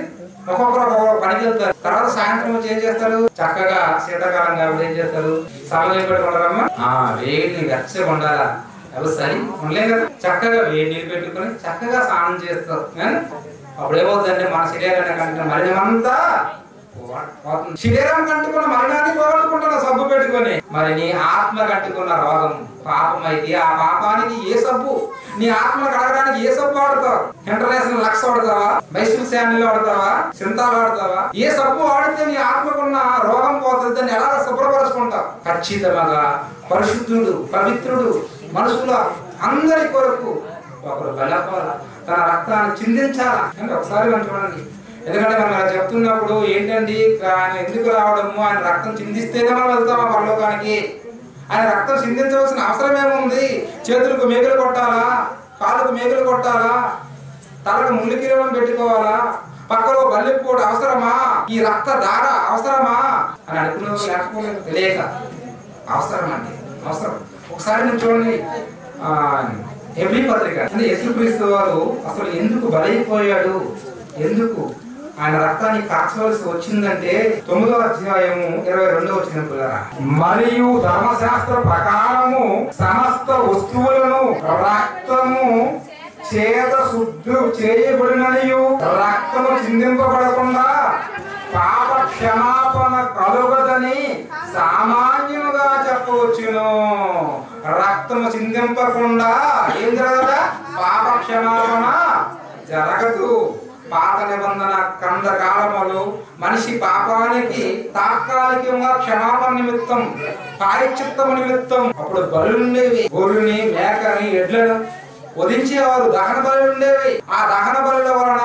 ఒక్కొక్కరు పనికి వెళ్తారు. తర్వాత సాయంత్రం వచ్చి ఏం చేస్తారు? చక్కగా శీతాకాలం కాబట్టి ఏం చేస్తారు? సమయం పెట్టుకుంటారమ్మా. వేడిని వెచ్చగా ఉండాలా? అవి సరి ఉండలేదు కదా. చక్కగా వేడి నీళ్ళు పెట్టుకుని చక్కగా స్నానం చేస్తారు. అప్పుడు ఏమవుతుందంటే మన శరీరాన్ని కంటున్న మలినమంతా శరీరం కంటుకున్న మలినాన్ని పోగొట్టుకుంటున్న సబ్బు పెట్టుకొని, మరి నీ ఆత్మ కట్టుకున్న రోగం పాపం అయితే ఆ పాపానికి ఏ సబ్బు, నీ ఆత్మ కడగడానికి ఏ సబ్బు వాడతావు? ఇంటర్నేషనల్ లక్స్ వాడతావా? మైసూర్ శాండిల్ వాడతావా? సింతాల్ వాడతావా? ఏ సబ్బు వాడితే నీ ఆత్మకున్న రోగం పోతుంది? దాన్ని ఎలా శుభ్రపరుచుకుంటావు? ఖచ్చితంగా పరిశుద్ధుడు పవిత్రుడు మనుషుల అందరి కొరకు ఒకరు బలపాల తన రక్తాన్ని చిందించాలా అంటే ఒకసారి మనం చూడండి. ఎందుకంటే మనం అలా చెప్తున్నప్పుడు ఏంటండి ఆయన ఎందుకు రావడము? ఆయన రక్తం చిందిస్తేనే మనం వెళ్తామా పరలోకానికి? ఆయన రక్తం చిందించవలసిన అవసరం ఏముంది? చేతులకు మేకులు కొట్టాలా? కాళ్ళకు మేకులు కొట్టాలా? తలకు ముళ్ళు కిరీటం పెట్టుకోవాలా? పక్కలో బల్లెపోటు అవసరమా? ఈ రక్త ధార అవసరమా అని అనుకునే లేకపోలేదు. తెలియక అవసరం అండి, అవసరం. ఒకసారి నేను చూడండి హెబ్రీ పత్రిక అంటే యేసుక్రీస్తు వారు అసలు ఎందుకు బలైపోయాడు, ఎందుకు ఆయన రక్తాన్ని కాచవలసి వచ్చిందంటే 9వ అధ్యాయము 22వ వచనం పిల్లరా, మరియు ధర్మశాస్త్ర ప్రకారము సమస్త వస్తువులను రక్తము చేత శుద్ధి చేయబడిననియు రక్తము చిందింపబడకుండా పాప క్షమాపణ కలుగదని సామాన్యముగా చెప్పవచ్చును. రక్తము చిందింపకుండా ఏం జరగదా? పాప క్షమాపణ జరగదు. పాత నిబంధన కందకాలములు మనిషి పాపానికి తాత్కాలికంగా క్షమాపణ నిమిత్తం, ప్రాయశ్చిత్తము నిమిత్తం అప్పుడు బలుండేవి. గొర్రెని, మేకని, ఎడ్లను వధించేవారు. దహన బలు ఉండేవి. ఆ దహన బలుల వలన,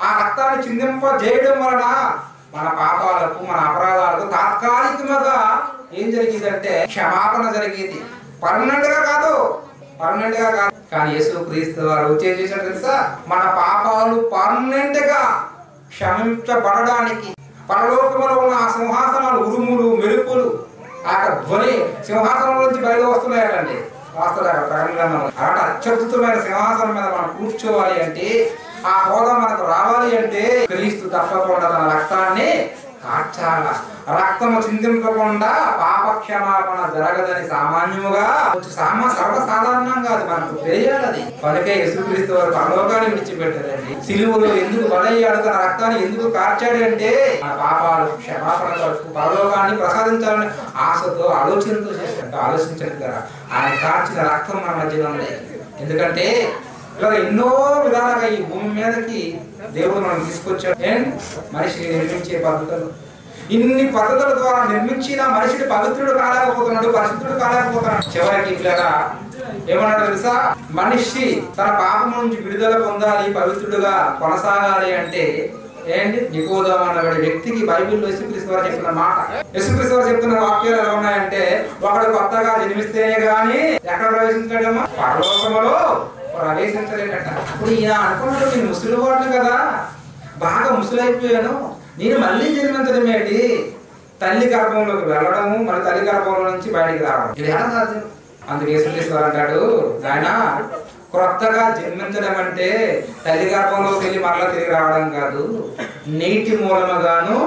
ఆ రక్తాన్ని చిందింపజేయడం వలన మన పాపాలకు, మన అపరాధాలకు తాత్కాలికంగా ఏం జరిగిందంటే క్షమాపణ జరిగేది. పర్మనెంట్ గా కాదు. కానీ యేసుక్రీస్తు వారు చేసేసాడు తెలుసా? మన పాపాలు పర్మనెంట్ గా క్షమించబడడానికి పరలోకములో ఉన్న ఆ సింహాసనాలు, ఉరుములు, మెరుపులు, ఆ ధ్వని సింహాసనం నుంచి బయట వస్తున్నాయండి. అలాంటి అత్యద్భుతమైన సింహాసనం మీద మనం కూర్చోవాలి అంటే, ఆ హోదా మనకు రావాలి అంటే క్రీస్తు తప్పకుండా తన రక్తాన్ని కార్చాల. రక్తము చిందింపకుండా పాప క్షమాపణ జరగదని సామాన్యముగా సర్వసాధారణంగా అది మనకు తెలియాలి. అది కనుకే యేసుక్రీస్తు వారు పరలోకాన్ని విడిచిపెట్టారండి. సిలువలో ఎందుకు బలయ్యాడు, తన రక్తాన్ని ఎందుకు కార్చాడు అంటే మన పాపాలు క్షమాపణ కొరకు పరలోకాన్ని ప్రసాదించాలని ఆశతో, ఆలోచనతో చేశాడు. ఆలోచించండి కదా, ఆయన కార్చిన రక్తం మన మధ్యలో ఉంది. ఎందుకంటే ఇలా ఎన్నో విధాలుగా ఈ భూమి మీదకి దేవుడు మనం తీసుకొచ్చాడు. మనిషిని నిర్మించే పద్ధతులు, ఇన్ని పద్ధతుల ద్వారా నిర్మించిన మనిషిని పవిత్రుడు కాలేకపోతున్నాడు, పరిశుద్ధుడు కాలేకపోతున్నాడు. చివరికి ఇలా ఏమన్నాడు తెలుసా? మనిషి తన పాపం నుంచి విడుదల పొందాలి, పవిత్రుడుగా కొనసాగాలి అంటే నికోదేము అన్న వ్యక్తికి బైబిల్లో యేసుక్రీస్తు వారు చెప్తున్న మాట, యేసుక్రీస్తు వారు చెప్తున్న వాక్యాలు ఎలా ఉన్నాయంటే, ఒకడు కొత్తగా జన్మిస్తేనే గాని ఎక్కడ ప్రవేశించడమో పరలోకములో ప్రవేశించలేదట. అప్పుడు ఈయన అనుకున్నాడు, నేను ముసలివాడిని కదా, బాగా ముసలైపోయాను, నేను మళ్ళీ జన్మించడం ఏంటి? తల్లి గర్భంలోకి వెళ్ళడము, మన తల్లి గర్భంలో నుంచి బయటికి రావడం ఇది ఎలా సాధ్యం? అందుకే యేసుక్రీస్తు వారు అంటాడు, ఆయన క్రొత్తగా జన్మించడం అంటే తల్లి గర్భంలోకి వెళ్ళి మరలా తిరిగి రావడం కాదు, నీటి మూలముగాను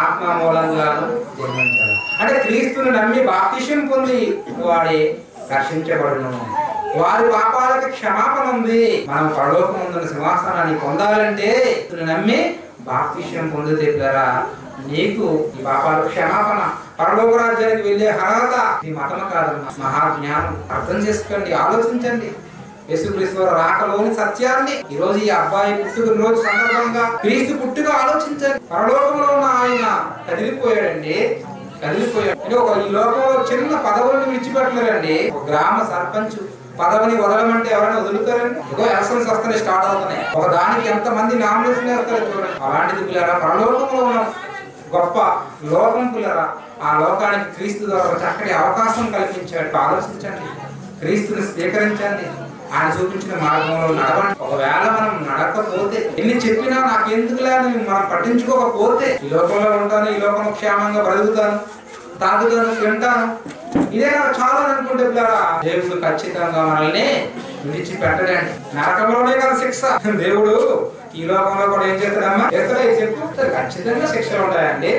ఆత్మ మూలంగాను జన్మించాలి. అంటే క్రీస్తుని నమ్మి బాప్తిసం పొంది వాడే రక్షించబడును. వారి పాపాలకు క్షమాపణ ఉంది. మనం పరలోకం ఉన్న సింహాసనాన్ని పొందాలంటే నమ్మి బాప్తిసం పొందితే నీకు ఈ పాపాల క్షమాపణ, పరలోక రాజ్యానికి వెళ్ళే అర్హత. ఈ మతం కాదమ్మా, మహాజ్ఞానం. అర్థం చేసుకోండి, ఆలోచించండి. యేసుక్రీస్తు వారి రాకలోని సత్యాన్ని ఈ రోజు ఈ అబ్బాయి పుట్టుక రోజు సందర్భంగా క్రీస్తు పుట్టుక ఆలోచించండి. పరలోకంలో ఉన్న ఆయన కదిలిపోయాడండి, కదిలిపోయాడు. ఈ లోకంలో చిన్న పదవులను విడిచిపెట్టలేరండి. ఒక గ్రామ సర్పంచ్ పదవిని వదలమంటే ఎవరైనా వదులుతారండి? ఏదో ఎలక్షన్స్ వస్తాయి, స్టార్ట్ అవుతున్నాయి. ఒక దానికి ఎంత మంది నామినేషన్ వేస్తారు చూడండి. అలాంటిది పిల్లరా, పరలోకంలో ఉన్న గొప్ప లోకం పిల్లరా, ఆ లోకానికి క్రీస్తు ద్వారా చక్కటి అవకాశం కల్పించాడు. ఆలోచించండి, క్రీస్తుని స్వీకరించండి, ఆయన చూపించిన మార్గంలో నడవండి. ఒకవేళ మనం నడకపోతే, ఎన్ని చెప్పినా నాకెందుకులే అని మనం పట్టించుకోకపోతే, ఈ లోకంలో ఉంటాను, ఈ లోకంలో క్షేమంగా బ్రతుకుతాను, తాగుతాను, తింటాను, ఇదే చాలా అనుకుంటే పిల్లరా, దేవుడు ఖచ్చితంగా మనల్ని విడిచిపెట్టడండి. నరకంలోనే కదా శిక్ష. దేవుడు ఈ లోకంలో కూడా ఏం చేస్తాడమ్మా? చెప్పు, ఖచ్చితంగా శిక్షలు ఉంటాయండి.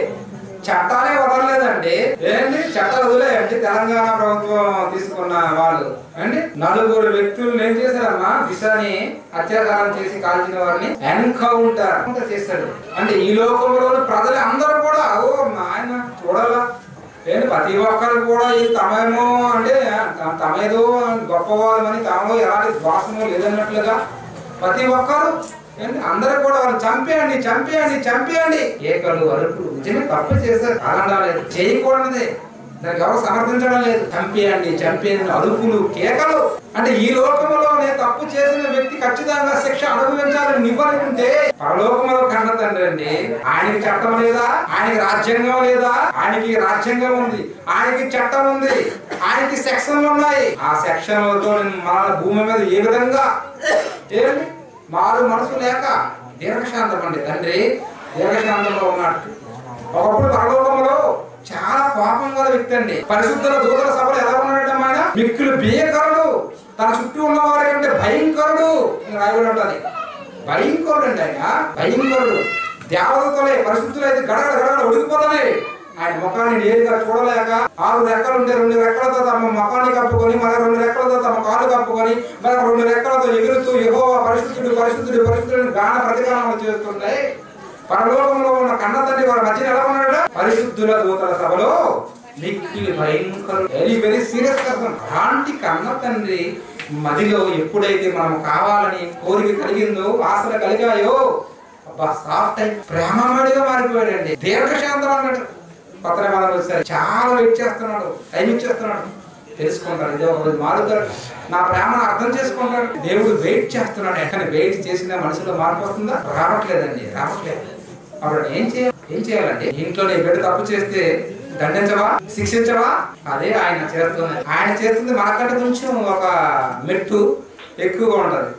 చట్టాలే వదలలేదండి. ఏంటి చట్టాలు వదిలేయండి? తెలంగాణ ప్రభుత్వం తీసుకున్న వాళ్ళు అండి 4 వ్యక్తులను ఏం చేశారమ్మా? దిశని అత్యాచారం చేసి కాల్చిన వారిని ఎన్కౌంటర్ చేశాడు. అంటే ఈ లోకంలోని ప్రజలు అందరూ కూడా ఓ ఆయన చూడాలా, ఏంటి ప్రతి ఒక్కరు కూడా ఇది తమేమో అంటే తమేదో గొప్పవాళ్ళని, తమలో ఎలాంటి దోషము లేదన్నట్లుగా ప్రతి ఒక్కరు అందరూ కూడా వాళ్ళు చంపేయండి, చంపేయండి, చంపేయండి, ఏకలు అరుపులు. నిజమే, తప్పు చేశారు, కాదండాలేదు, చేయకూడదే, దానికి ఎవరు సమర్థించడం లేదు. చంపేయండి, చంపేయండి, అరుపులు, కేకలు. అంటే ఈ లోకంలోనే తప్పు చేసిన వ్యక్తి ఖచ్చితంగా శిక్ష అనుభవించాలని నివ్వనుకుంటే పరలోకంలో కన్న తండ్రి అండి, ఆయనకి చట్టం లేదా? ఆయనకి రాజ్యాంగం లేదా? ఆయనకి రాజ్యాంగం ఉంది, ఆయనకి చట్టం ఉంది, ఆయనకి సెక్షన్లు ఉన్నాయి. ఆ సెక్షన్లతో మన భూమి మీద ఏ విధంగా ఏంటి మారు మనసు లేక దీర్ఘశాంతం అండి తండ్రి, దీర్ఘశాంతంలో ఉన్నట్టు. ఒకప్పుడు పరలోకంలో చాలా పాపం గల వ్యక్తి అండి. పరిశుద్ధుల దూతల సభలు ఎలా ఉన్నాడు ఆయన? మిక్కులు భీకరుడు, తన చుట్టూ ఉన్న వారి కంటే భయంకరుడు రాయబడి ఉండాలి. భయంకరుడు అండి ఆయన, భయంకరుడు. దేవతలే పరిశుద్ధులు అయితే గడగడ గడగడ ఉడికిపోతున్నాయి. ఆయన ముఖాన్ని నేరుగా చూడలేక 6 రెక్కలు ఉంటే 2 రెక్కలతో తమ ముఖాన్ని కప్పుకొని, మరో 2 రెక్కలతో తమ కాళ్ళు కప్పుకొని, మరొక 2 రెక్కలతో ఎగురుతూ యెహోవా పరిశుద్ధుడు పరిశుద్ధుడు పరిశుద్ధుడు గాన ప్రతిగానాలు చేస్తుంటాయి. పరలోకంలో ఉన్న కన్న తండ్రి వారి మధ్యన ఎలా ఉన్నాడు? పరిశుద్ధుల దూతల సభలో మిక్కిలి భయంకర, వెరీ సీరియస్ అర్థం. అలాంటి కన్న తండ్రి మదిలో ఎప్పుడైతే మనం కావాలని కోరిక కలిగిందో, ఆశలు కలిగాయో, సాఫ్ట్ అయి ప్రేమమడిగా మారిపోయాడండి. దీర్ఘశాంతం అన్నట్టు కొత్త నిబంధనలు వచ్చారు. చాలా వెయిట్ చేస్తున్నాడు, టైం ఇచ్చేస్తున్నాడు. తెలుసుకుంటాడు, ఇదే ఒక రోజు మారుతాడు, నా ప్రేమను అర్థం చేసుకుంటాడు. దేవుడు వెయిట్ చేస్తున్నాడు. ఎక్కడ వెయిట్ చేసిన మనసులో మార్పు వస్తుందా? రావట్లేదండి, రావట్లేదు. అప్పుడు ఏం చేయాలండి? ఇంట్లో నీ బిడ్డ తప్పు చేస్తే దండించవా, శిక్షించవా? అదే ఆయన చేస్తుంది. ఆయన చేస్తుంది మనకంటే కొంచెం ఒక మెట్టు ఎక్కువగా ఉంటది.